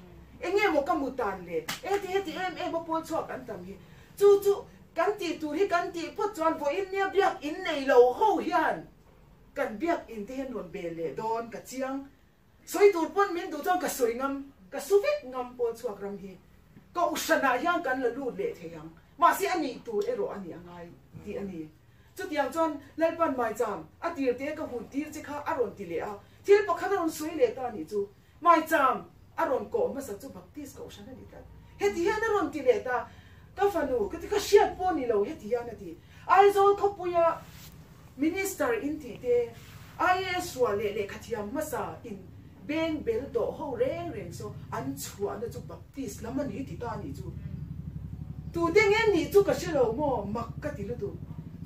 enge mo kamutan le eti em mo pon chok an tam hi chu kan ti tu hi kan ti phot chuan vo in nia biak in nei lo ho hian kan biak in te hen ron be le don ka chiang soi tur pon min du chang ka soi ngam ka suvek ngam pon chok ram hi ko usana yang kan la lu le the yang ma si ani tu ero ani angai ti ani chu tiang chon lalpan mai cham a tir te ka hun tir che kha aron ti le a thil pakhat ron soi le ta ni chu mai cham aron ko ma sa chu baptist ko shana ni ta heti hian aron ti le ta ka fanu ka shiat po ni lo heti hian ati ai zo khopuya minister in ti te ai swa le khathiam ma sa in ben bel do ho reng so an chua na chu baptist laman hi ti ta ni chu tu ding en ni chu ka shilo mo mak ka ti lu tu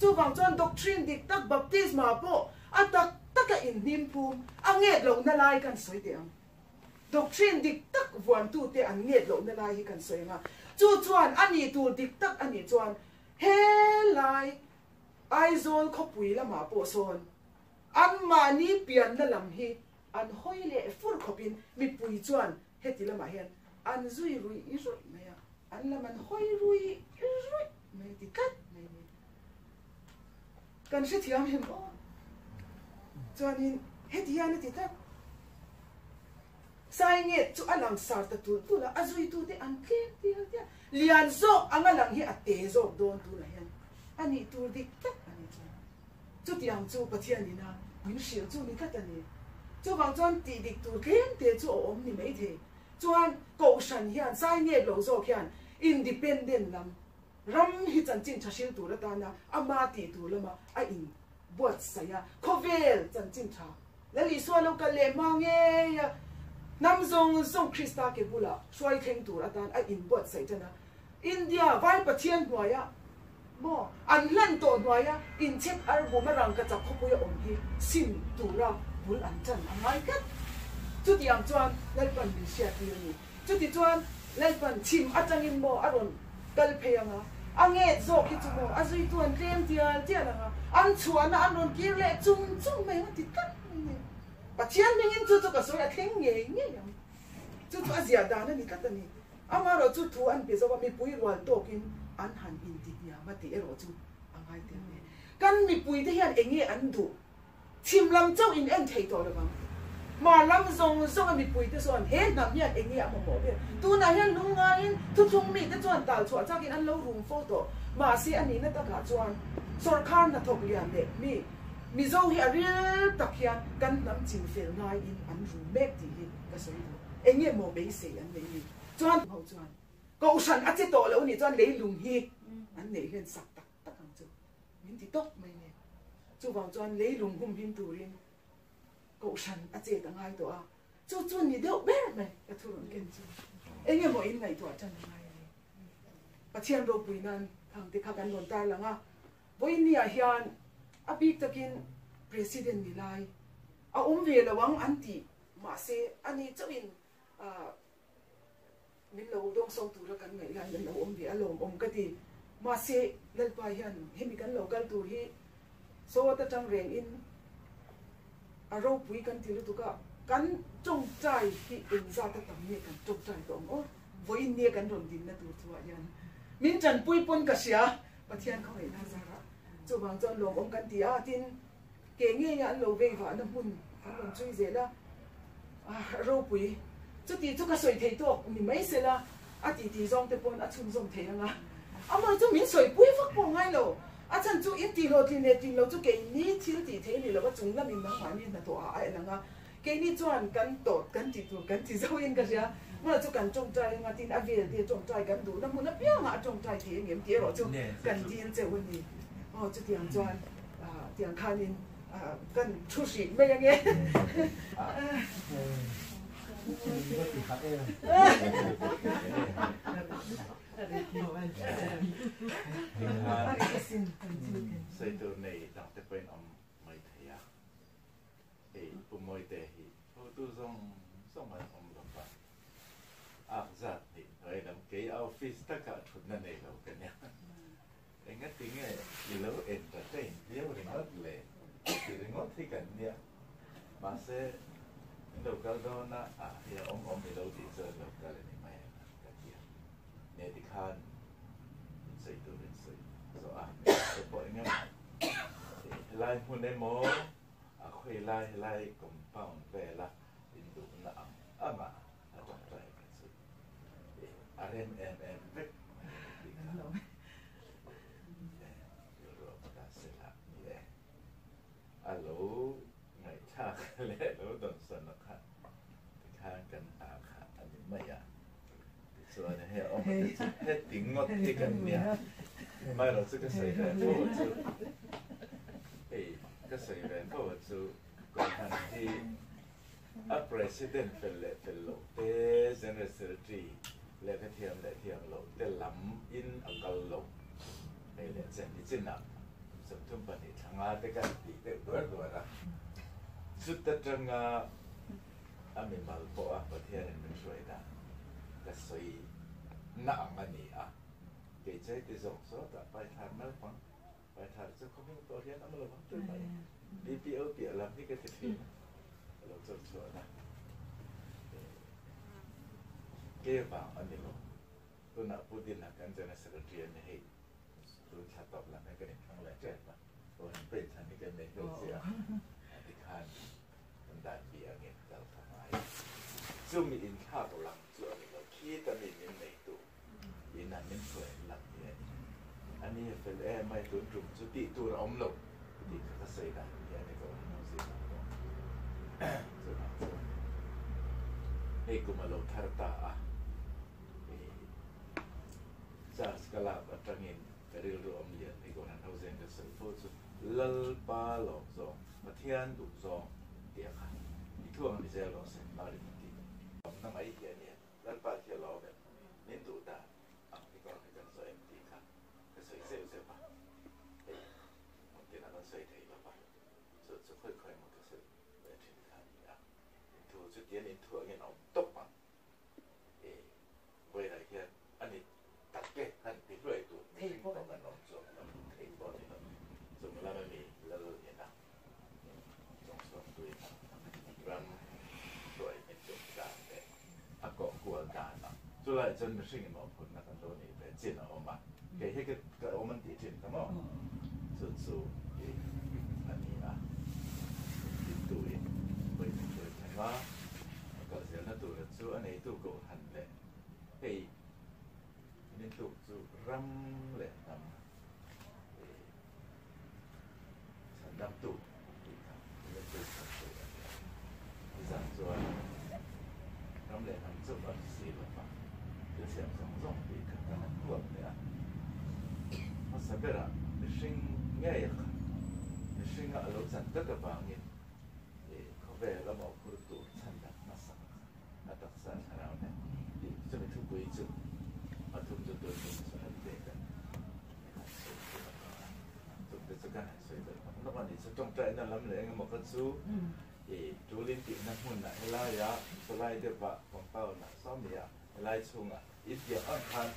chu wang chon doctrine dik tak baptist ma po atak taka in nim pum anget lo na lai kan soi te ang doctrine dik tak vuan tu te an nget lo na lai hi kan soi nga chu chuan ani tu dik tak ani chuan he lai aizol khopui lama po son an mani pian na lam hi an hoile fur khopin mi pui chuan heti lama hian an zui rui i rui maya an laman hoi rui i rui mai ti kat mai ni kan shi thiam him o chuanin heti hian ti tak sai nge chu alang sar ta tu la azui tu te an tlem ti lian zo angalang hi ate zo don tu la hian ani tu dik tak ani chu tiang chu pathian ni na min shil chu ni ka ta ni chu wang chuan ti dik tu ken te chu om ni mai the chuan ko san hian sai nge lo zo khian independent lam ram hi chan chin thashil tu la ta na ama ti tu lama a in buat saya khovel chan chin tha lali so lo ka le ma nge ya nam zong krista ke bula swai theng tu atan a in buat sai tana india vai pathian hnuaya mo an lan to hnuaya in chek ar bumarang ka chak khopuya om hi sim tura bul an chan angai kat chu tiang chuan lalpan bi sia ti ni chu ti chuan lalpan chim atangin mo aron kal pheyanga ange zo ki chu mo azui tuan tlem tial tialanga an chuan anon kir le chung mai ti tak ni bà chiên mình in chú cái số là thèn nhẹ yang chú Asia đàn nó đi cắt này ama rồi chú thu anh bây giờ mình bùi rồi tổ kiến anh hàn in đi nhà mà thì rồi chú anh hay tiền này căn mình bùi thế hiện anh nghe anh đủ chim lâm châu in anh thấy đó được không mà lâm zong zong mình bùi thế rồi hết nằm hiện anh nghe mà bỏ đi tu này hiện nung ngay tu chung mình thế rồi tạo cho chắc cái anh lâu room photo mà si anh ấy nó ta cả cho sor khan là thuộc liền đấy mi dâu hi ariel tak hian kan nam chin fel ngai in an ru mek ti hi ka soi do enge mo be se an nei ni chuan ho chuan ko san a che to lo ni chuan lei lung hi an nei hian sak tak tak ang chu min ti tok mai ne chu wang chuan lei lung hum hin turin ko san a che ta ngai to a chu ni deuh ber mai ka thurun ken chu enge mo in ngai to a chan ngai ni pathian ro puinan khang te kha kan lon tar langa voinia hian abik takin president nilai a ve lawang anti ma se ani chawin min lo dong song tu ra kan ngai lan lo ve alom ka ti ma se lalpa hian hemi kan local tu hi so ta tang reng in a ro pui kan ti lu tu ka kan chong chai hi in za ta tam ni kan chong chai to o voi ni kan ron din na tu chu yan min chan pui pon ka sia pathian khoi na za ra chu bang chon lom kan ti a tin ke nge ya lo ve va na mun kan ron chui ze la ro pui chu ti chu ka soi thei to ni mai se la a ti zong te pon a chun zong thei nga ama chu min soi pui vak po ngai lo a chan chu in ti lo ti ne ti lo chu ke ni thil ti thei ni lo ba chung la min na ma ni na to a ai na nga ke ni chuan kan to kan ti tu kan ti zo in ka sia mà chú cần trồng trái mà tin ăn về thì trồng trái cần đủ năm muốn nó biết mà trồng trái thì nghiệm tiếc rồi chú cần tiền chơi vấn đề chú tiền赚tiền khai nên cần出息咩嘢嘅xây từ này đặt tới bên ông mấy thầy à bố mấy thầy tu xong xong rồi ông làm gì giặt thì rồi làm cái office tất cả thuật này là cái này anh nghe tiếng này thì lâu entertain nhiều thì ngót lệ thì ngót thì cái này mà sẽ đầu cái đó na thì ông thì đâu thì giờ đầu cái này mày cái kia này thì khan xây từ đến xây rồi rồi bọn anh em lại hôm nay mò khuya lại cùng bao về là in đủ na mà RMM vek alo ngày cha lẽ lo don san na kha khan kan a kha ani mai ya so ne he o he ting ngot ti kan nia mai lo chu ka sai ka po chu ka sai ven po chu ko han ti a president fellow te general secretary lệ cái thiềm lộ để lắm in ở cầu lộ để lệ xem đi trên nào sớm thum bận thì thằng á cái gì để đuổi ra suốt tất chân anh mình bảo bộ à bữa thiền mình soi đã cái soi nặng anh nhỉ cái chơi cái dòng số đã bài thàn nó khoảng bài thàn sẽ không biết tôi hiện nó là khoảng từ bảy đi bịa làm cái thiền lộ cho sửa nè cái bảo anh ấy tôi nợ Putin là cái dân sự kiện này tôi trả tộc là cái này không lại chết mà tôiเป็นthành cái này tôi sẽ thì khanมันได้เบียเงี้ยเราทำไมซึ่งมีอินข้าวตัวหลังส่วนเราคิดแต่มีในตัวอินนั้นมันสวยหลังเนี่ยอันนี้เป็นไม่ตัวจุ่มสุดที่ตัวเราอมหลบที่เขาใส่ได้เนี่ยนี่ก็เราใส่ได้ให้กูมาลงทาร์ตาจากสกลาบตรังอินกระเรืออมเลียนในคนนั้นเขาเซ็นจะสื่อพูดสุดลลปาหลอกซองมาเทียนดุซองเดียกันที่ทั่วมันจะลองเซ็นมาดิมันดีทำไมเทียนเนี่ยลลปาเทียนเราแบบนี้ดุตาที่ก็ให้กันสวยดีครับก็สวยเซลเซลปะมันที่นั่นสวยไทยปะสุดค่อยๆมันก็สวยแบบที่นี่ครับทั่วสุดเย็นทั่วเงี้ยเอาตบมันเวลาเทียนอันนี้ตัดเกะหันติดด้วยตัวนี่พวกมันนอนจมแล้วเทปอนี่นะสมมติเราไม่มีเราเนี่ยนะสองตัวนะเรา ตัวไรจนมันสิ่งมันผลนักตัวนี้เป็นจีนออกมาเกี่ยให้กับมันติดจีนทั้งหมดสุดอันนี้นะติดตัวเองไปถึงเลยเห็นว่าก็เสียแล้วตัวสู้อันนี้ตัวโกหันเลยเฮ้ยนี่ตัวสู้รำเลยทำฉันดำตัวนี่ตัวสัตว์ตัวที่สั่งตัวรำเลยทำสู้อันสีหรือเปล่าจะเสียงสองสองปีกันนั้นพวกเนี่ยเพราะสับเบระสิ่งง่ายค่ะสิ่งอารมณ์สันตะกับบางอย่างเขาเวลาบอกพูดตัวฉันดักมาสักมาตักสันเราเนี่ยจะไม่ทุกข์จุดมาทุกจุดตัวนี้ส่วนเด็กกันจุดเด็กจะกันสวยเลยแล้ววันนี้จะต้องใจนั่นล้ำเลยงั้นบอกกันสู้จูลินตินักหุ่นน่ะเวลายะสไลเดอร์บะของเป้าน่ะซ้อมเนี่ยไล่ชงอ่ะอีเดียอันคัน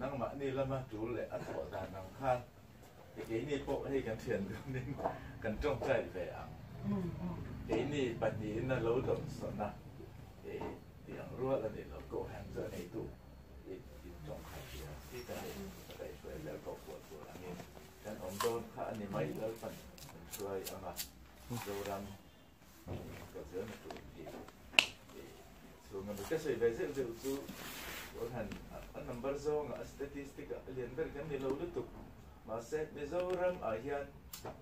นั่งมานี่แล้วมาจูเลยอันต่อตานังคันทีนี้พวกให้กันเถื่อนกันนี่กันจ้องใจไปอ่ะทีนี้ปัจจุบันน่ะเราต้องสอนนะที่อย่างรู้แล้วเนี่ยเราโกหันจะในตู้จ้องใครที่จะได้ช่วยแล้วก็ปวดตัวอันนี้ฉันผมโดนข้าอันนี้ไม่แล้วมันช่วยเอามาเราดำก็เจอในตัวที่ส่วนมันก็ใช้ไปเรื่อยๆสู้วันหันอันนัมเบอร์สองสถิติเรียนแบบกันนี่เราดูตุกมาเซตมิโซรัมอาเฮียน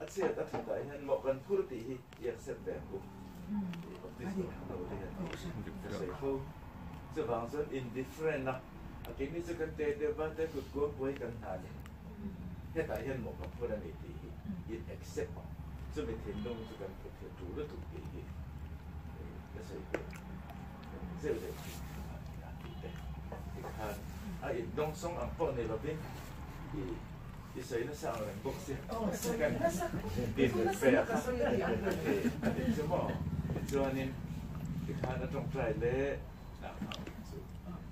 อัศยตัดสินอาเฮียนเหมาะกันพูดที่อยากเซตแบบกูที่สุดเราเรียนใส่ฟูจะบางส่วน indifferent นะอาทิตย์นี้จะกันเตะเดี๋ยวบ้านแต่กุดกวนไว้กันหาเนี่ยแค่แต่เฮียนเหมาะกันพูดอะไรที่ it accept จะไม่ทิ้งลงจะกันพูดถูกหรือถูกดีก็ใส่ฟูเจ้าเด็กที่ขาดอีกดงส่งอังพอในระเบียงที่ใส่ในสาวแรงบุกเสียกันดินเปียกอันนี้จะมองส่วนนี้ที่ขาดนั่นตรงใจเละนะ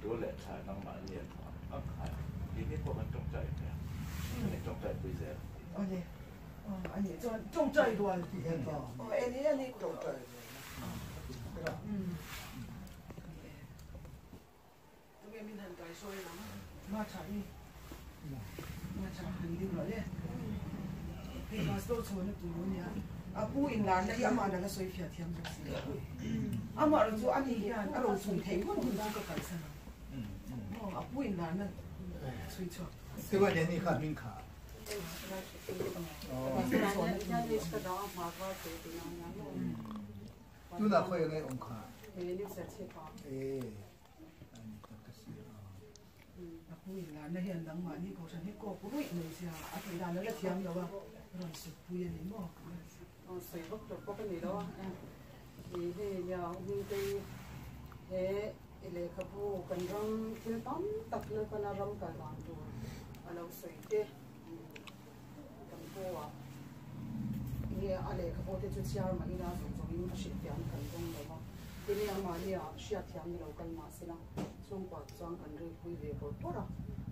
ดูแลขาดน้องมาเรียนอังขาดทีนี้พวกมันตรงใจเนี่ยตรงใจปุยเสียอันนี้จงใจด้วยที่เห็นต่ออันนี้จงใจมินหันใจช่วยนะมาใช้หันดิ้งเลยพี่มาสโตชวนตัวนี้อาปูอินลานที่อามาดังก็ช่วยเพียรเทียมจังสิอามาเราตัวอันนี้เราส่งเทปคนดูก็กันซะนะอาปูอินลานนั่นช่วยชอบคือว่าเดี๋ยวนี้ขาดมินขาดูน่าค่อยไงองค์ขาผู้หญิงร้านได้เห็นดังมานี่เขาฉันให้โก้ผู้หญิงเลยสิฮะอาทิตย์นั้นแล้วเทียมแล้วว่าเราสุดผู้หญิงนี่บอกสวยก็ก็เป็นนี่แล้วดีที่ยาวมีไปเลยครับผู้กันรำที่ตั้มตักเลยกันรำกันหลานตัวเราสวยเด้กันผู้นี่อะไรครับผู้ที่จะเชื่อมาอีน่าสงสารมันชิดยันกันตรงเลยว่าทีนี้อามาเนี่ยเชื่อเทียมเรากันมาสินะช่วงกว่าช่วงกันเรื่อยคุยเรื่องตัวเรา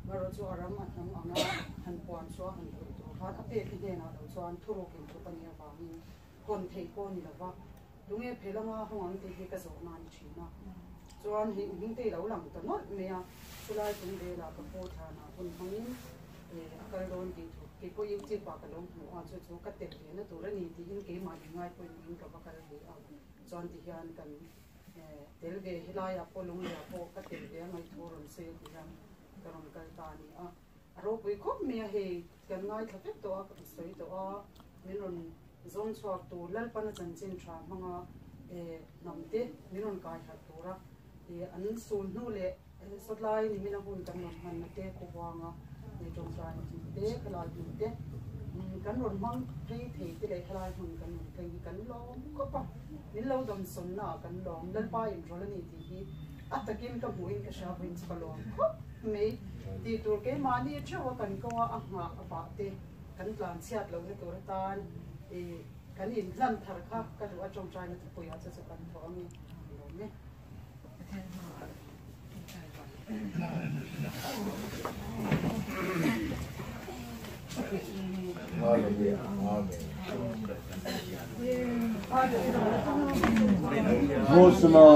เราจะอารัมอันนั้นอันนั้นหันปวนช่วงหันตัวเขาอัปเดตที่เด่นเราช่วงทุรกินทุกปัญญาบางคนเทก้อนนี่แหละว่าตรงนี้เพลงว่าห้องที่ที่กระสอบมาในชีนะช่วงหิ้งเตะเราหลังตัวนั้นเมียสุดท้ายตรงเดียวเราก็พูดทานะคนทั้งนี้ก็โดนดีถูกกี่ก็ยิ่งจีบปากกันลงหัวช่วยก็เต็มที่นะตัวนี้ที่ยิ่งเกี่ยมายิ่งง่ายคนยิ่งกับว่ากันเลยเอาช่วงที่ยันกันเดี๋ยวเดี๋ยวไล่พอลงเลยพอก็เดี๋ยวไม่ทั่วลงเสียที่ยังกำลังการตานี่เราไปก็มีเหตุกันง่ายถ้าเป็นตัวสวยตัวมีรุ่นส่วนชอบตัวเล่นปันจันจินทรามังนำเตมีรุ่นกายหัดตัวละอันสูนนู่นเลยสุดท้ายนี่มีน้ำหุ่นกันหมดมันเตะกูวางในตรงกลางเตะขลายหุ่นเตะกันรุ่นมั่งที่ถี่ที่เลยขลายหุ่นกันหุ่นเพลงกันล้อมก็ปะนี่เราดำสนหน้ากันล้อมเล่นป้ายอย่างนี้ที่อัตกินกับหุ่นกับชาวหุ่นสกล้อมไม่ที่ตัวแกมานี่เชื่อว่ากันก็ว่าหาปะเตะกันหลานเสียดเราในตัวตากันอินลันทาร์ค่ะก็ถือว่าจงใจนะที่ปุยอาจจะสกันท้องนี่เนี่ยMosma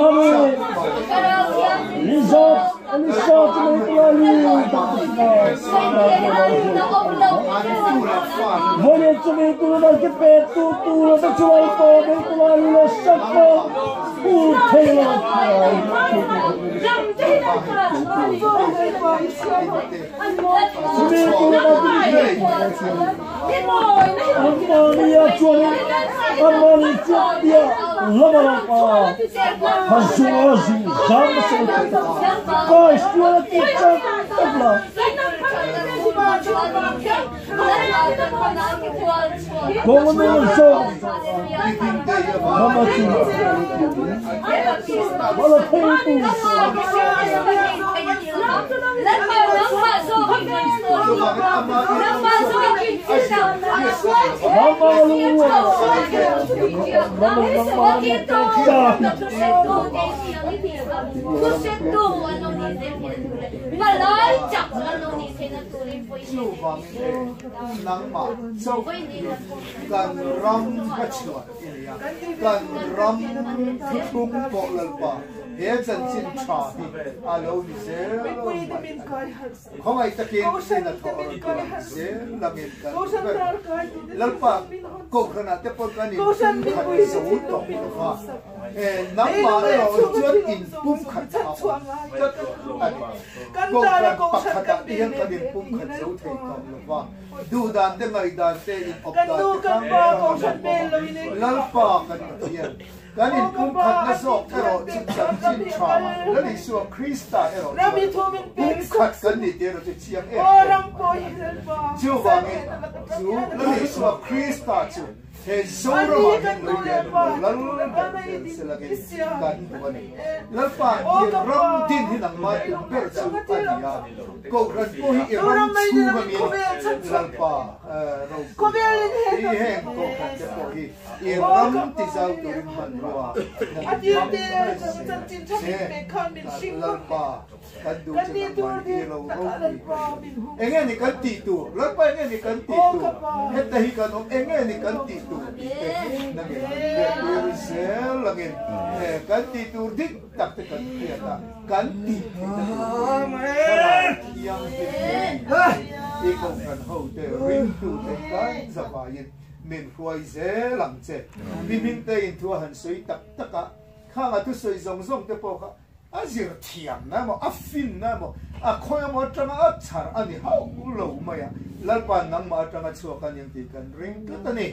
Amen. mình khuấy dễ lắm chứ, mình tây in thua hẳn suy tập tất cả, khang à tu suy rong rong thế bao à gì là thiam na mà phim na mà khoi mà trăng char anh đi hao lâu mà ya, lal pan nang mà trăng chua kan yang ti kan ring tu ta ni,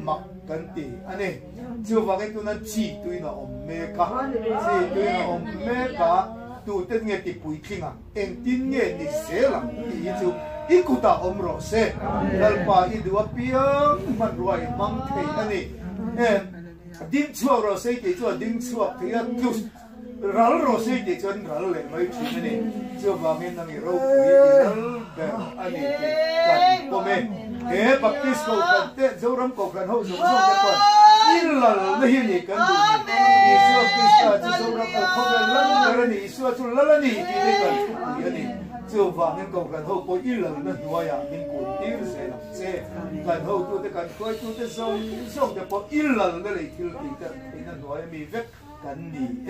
mak kan ti, anh chưa vào cái tu na chi tu na omega, chi tu na omega, tu tên nghe ti bùi kinh à, em tin nghe ni dễ lắm, thì chú ikuta omro se lalpa idua piang man ruai mang thei ani ding chuak ro se ke chu ding chuak thia tu ral ro se ke chon ral le mai thi ani chu ba men nang ro pui ral ber ani kan ko me e baptist ko kan te zoram ko kan ho zo te kon illal na hi ni kan du isu krista chu zoram ko ko lan ni isu chu lalani ti de kan ani chưa vào nên cầu cần hậu có ít lần nữa thôi à mình cũng tiêu sẽ làm xe cần hậu tôi sẽ cần coi tôi sẽ xong để có ít lần nữa lại thiếu thì nên nói mình vết cần đi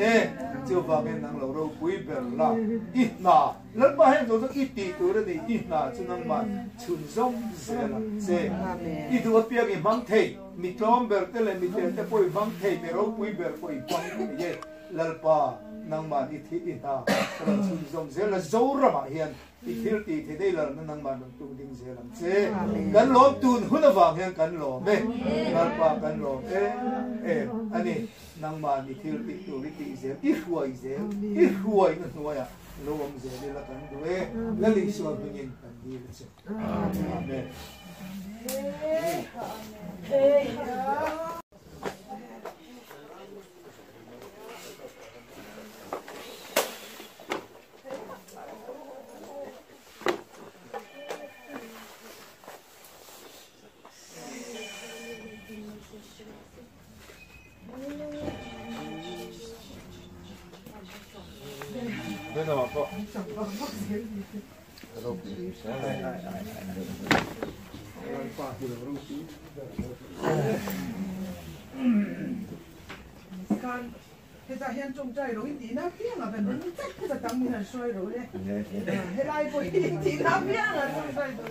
chưa vào nên năng lâu đâu quý bèo là ít nà lần mà hay rồi ít tí tôi đó thì ít nà cho nên mà chun xong sẽ làm xe ít tôi biết cái vắng thầy mình tròn bèo thế là mình để coi vắng thầy mình đâu quý bèo coi vắng cái lalpa nang man ithi ita ran chun zong zel la zora ma hian ithil ti the dei la nang man tu ding zelam che kan lom tun hunawa hian kan lom me lalpa kan lom ani nang man ithil ti tu ri ti zel i huai na nuaya lom zel la kan du la li so bingin kan di che amen thì ta hiện trong trái rồi tí na piang à bên bên chắc ta tăng mình soi rồi đấy hay lại bồi tí na piang à trong trái rồi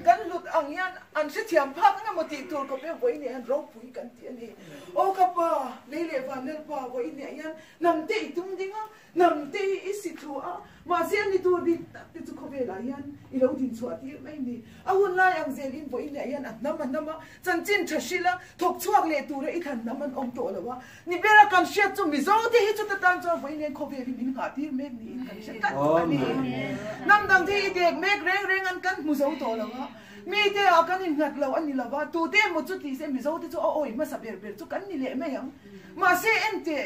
kan lut ang yan an se thiam phak na moti tur ko pe voi ne an ro pui kan ti ani o ka pa le le van le pa voi ne yan nam te tum dinga nam te isi thu a ma sian ni tur di ti chu ko ve la yan I lo din chu ati mai ni a hun lai ang zel in voi ne yan at nam nam chan chin thashila thok chuak le tur I than nam an om to lawa ni bera kan shet chu mi zo ti hi chu ta tan chu voi ne ko ve min ha ti me ni kan shet kan ani nam dang thi dek mek reng reng an kan mu zo to lawa mi te a kan in ngat lo ani lawa tu te mo chu ti se mi zo ti chu oi ma sa ber ber chu kan ni le me yang ma se en te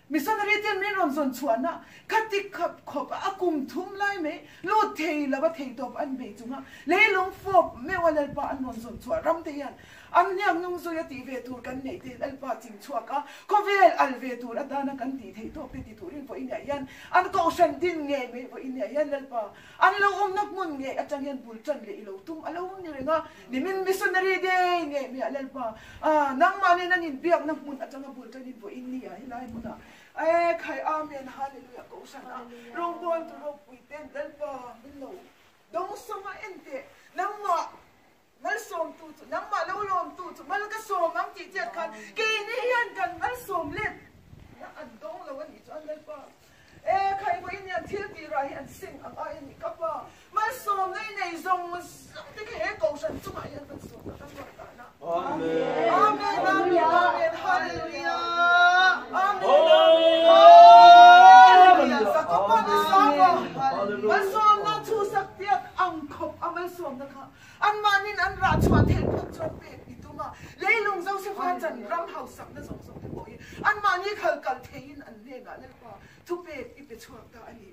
mi son ri ten min rom zon chuana khatik khap khop akum thum lai me lo thei lawa thei top an be chunga le long fop me wala pa an non zon chua ram te yan an nyang nung zo ya ti ve tur kan nei te al pa ching chua ka ko vel al ve tur adana kan ti thei top ti turin fo in yan an ko san din nge me fo in yan al pa an lo om nak mun nge atang yan bul chan le lo tum alo ni renga ni min missionary de nge me al pa nang mane nan in biak nak mun atang bul chan in fo in ni ya hilai muna khai amen hallelujah ko sana rong bon to ro pui ten dal pa min lo dong sama ente nang ma mal som tu nang ma lo lom tu mal ka som ang ti jet kan ke ni yan kan mal som let na an dong lo ni chan dal pa khai ko in yan thil ti rai an sing ang ai ni ka pa mal som nei nei zong ti ke ko san chu ma yan kan som ka ta na amen amen amen hallelujahมันส่งนะชูสักเดียอังคบมันส่งนะคะอันมานี่อันราชวัฒน์เทนพันจบเปกอีตัวมาเลยลงเจ้าเสฟานจันรำเฮาสักนั่นส่งที่บอกอันมานี่เขากันเทียนอันเล่งอ่ะนั่นป่ะทุกเปกอีเป็นช่วงตาอันนี้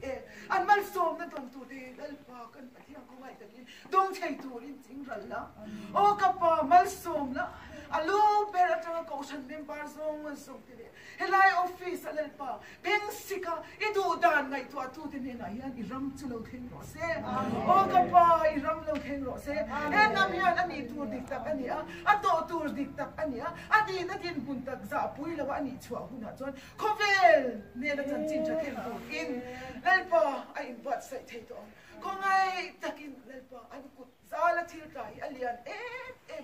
อันมันส่งนั่นตรงตัวดีนั่นป่ะกันไปที่อังกฤษแต่นี่ตรงเทตัวจริงๆรันละโอ้กับป่ะมันส่งละอาลูเปรอะจังก็ฉันเป็นบาร์ส่งมันส่งที่นี่เฮลัยออฟฟิศอะไรป่ะเป็นสิกาอีดูดานไงตัวตู้ที่นี่ไหนยันอีรำจุลเทงรอเซ่โอ้กับป่ะอีรำเราเทงรอเซ่น้ำยันอันนี้ตัวดิกตักอันนี้อันโตตัวดิกตักอันนี้อันนี้นั่นยินบุญตักจ่าปุยแล้วอันนี้ชัวหุ่นจวนคอเวลเนี่ยนั่นจินจะเทงตัวกินแล้วป่ะไอ้บัดใส่เทตัวคงไอ้ตะกินแล้วป่ะอันกุดซาละทิลใจอันเลียน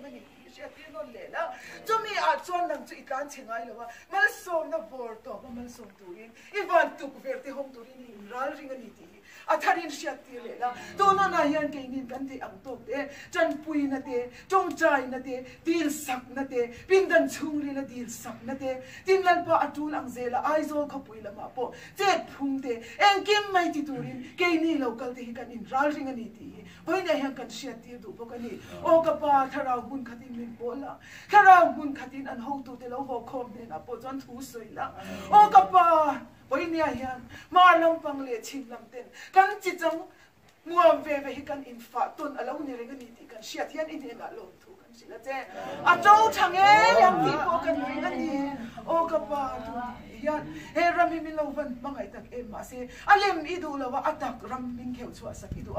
มันนี่เชียร์ที่นนเลยแล้วจะมีอาจวนหนังจุดการเชียงไงหรือว่ามันส่งนะบอร์ตมันส่งตัวเองอีวันตุกเวร์ที่ห้องตัวนี้รัลริงอันนี้ดีอาทารินเชียร์ที่เลยแล้วตัวนั้นนายยันเก่งนินกันที่อังตกจันปุยนะเดจงใจนะเดดีลสักนะเดปินดันชุงรีละดีลสักนะเดตินลันปะอัตุลังเซละไอโซขปุยละมาปอเจ็ดพุงเดเอ็งกิมไม่ติตูรินเก่งนี่เรากันที่กันนินรัลริงอันนี้ดีเพราะนี่ยังกันเชียร์ที่ดูพวกนี้โอ้กับป้าถ้าเราหุ่นขัดอินมินโบละถ้าเราหุ่นขัดอินอันห้องตัวเตเราหัวคอมเนี่ยนะปจนทูสวยละโอ้กับป้าเพราะนี่ยังมาลำฟังเลี้ยชิงลำเต้นกันจิตจังมัวเวให้กันอินฟ้าต้นอะไรนี่เรื่องนี้กันเชียร์ที่อันอินเดียน่ะลงทุกันสิละเจ้อาเจ้าช่างยังที่พวกกันเรื่องนี้โอ้กับป้ายันรามิมิลาวันบางไอ้ตักมาเสอเลมอีดูแล้วว่าตักรามิงเขียวชัวสักอีดู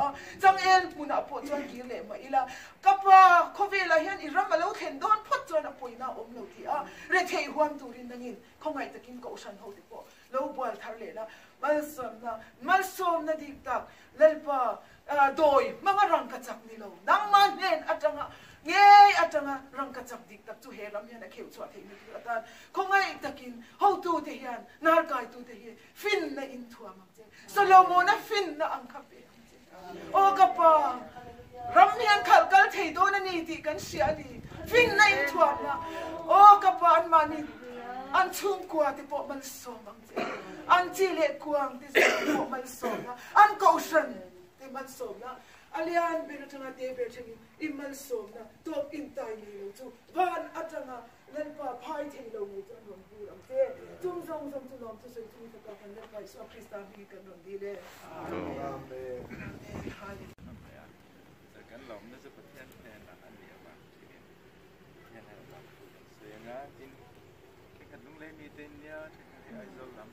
จังมุนาปจวนกิเลมาอีละกับว่าเขาเวลายันอีรามาแล้วเห็นโดนพจวนอปุยน่าอมเลที่เรทเฮฮวนตูรินนั่งอินเขาไงตักินเกาชันเขาติปอแล้วบัวทะเลละมันสมนะดิตักเลลปะโดยมังรังกัจจนี่เรานังมันเห็นอาจารย์เงี้ยอาจารย์รังกัจจดิกตักจู่เฮรัมยันเขียวชัวเทมิตรอาจารย์คงไงตักินเขาตูเทียนนาร์กายตูเทียนฟินนะอินทัวมังเจโซโลโมนะฟินนะอังคับเองโอ้กับปะรัมยันขัดกันเทโดนันนี่ติกันเสียดีฟินนะอินทัวนะโอ้กับปะอันมานี่อันชุ่มกว่าที่พวกมันสมังเจอันจีเล็กกว่าที่พวกมันสมนะอันเกาชันที่มันสมนะอาลีอันเป็นจังหวะเดบิวต์ที่อิมันสมนะตัวอินไตเลยจูบ้านอาจารย์นั่นป่ะพายที่เราไม่จะรวมดูอังเจจุ่มจุ่มจุ่มจุ่มจุ่มจุ่มจุ่มจุ่มกันนั่นไปสวดคริสต์มาสกันนนดีเลยอาเมนฮาเลลูยาแต่กันหลอมนั่นจะเป็นแทนอันเดียวมาแทนอะไรบ้างเสียงจริงกันลุงเล่มีเต็นเนี่ยที่ไอ้โซ่ลำ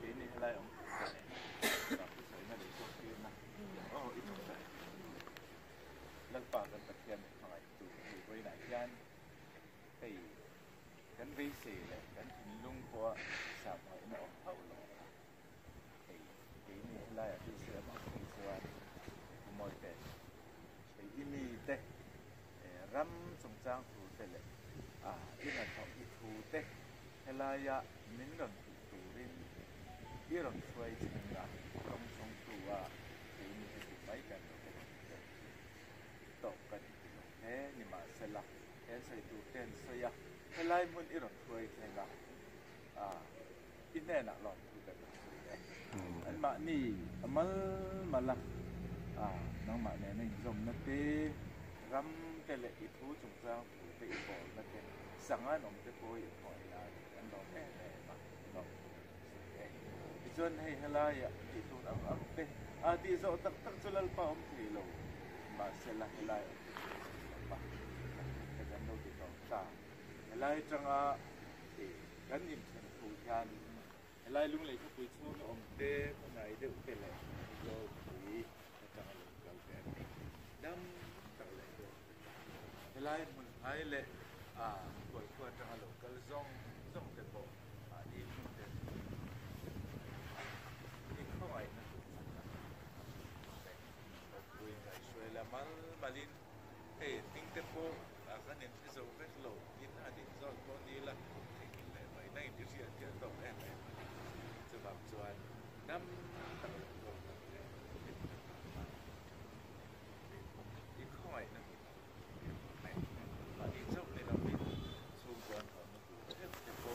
ini helai om tapi saya nak ikut dia nak oh itu saya lepas dan bagian mengai itu boleh naik hian ei kan vei se le kan in lung po sa mai na om hau lo ei ke ni la ya ti se ma ki chuan moi te ei imi te ram chung chang thu te le ina thau hi thu te helaya min ron tu rin iron chuai chinga rong song tuwa ke ni ti mai kan to kan he ni ma sela he sai tu ten soya helai mun iron chuai chinga inne na lon tu kan an ma ni amal mala nang ma ne nei zom na te ram te le i thu chung chang thu te i bol na te sangan om te poi hoi la an lo me ma no John hay halaya itu ang te di zo tak sulal pa om thilo ma sela halaya pa kan do ti ta halaya changa kan im chen thu yan halaya lung le pui chu om te nai de te le do pui changa lo kal te dam ta le halaya mun hai le koi ko changa lo kal zong te po di te malin ting te po kan nin so ve lo in din zo ko ni la le mai nai ti sia ti to so bab chuan nam i khoi na i zo le no mi so kon te po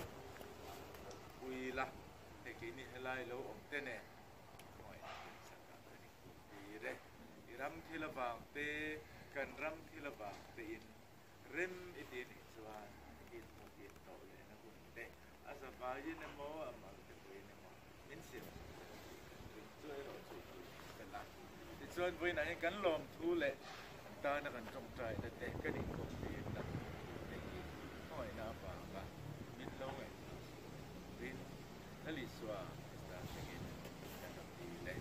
ui la te ki ni helai lo om te ne khoi sa ka ni ti re ram thila bang te kan ram thila bang te in rem itin chuan in mo in to le na kun te asa ba yin mo amal te ko in mo min sim chu ro chu kan la ti chuan voi na kan lom thu le ta na kan trong trai te te ka ni ko ti na te hoi na ba min lo ngai rin na li swa sta te in kan ti le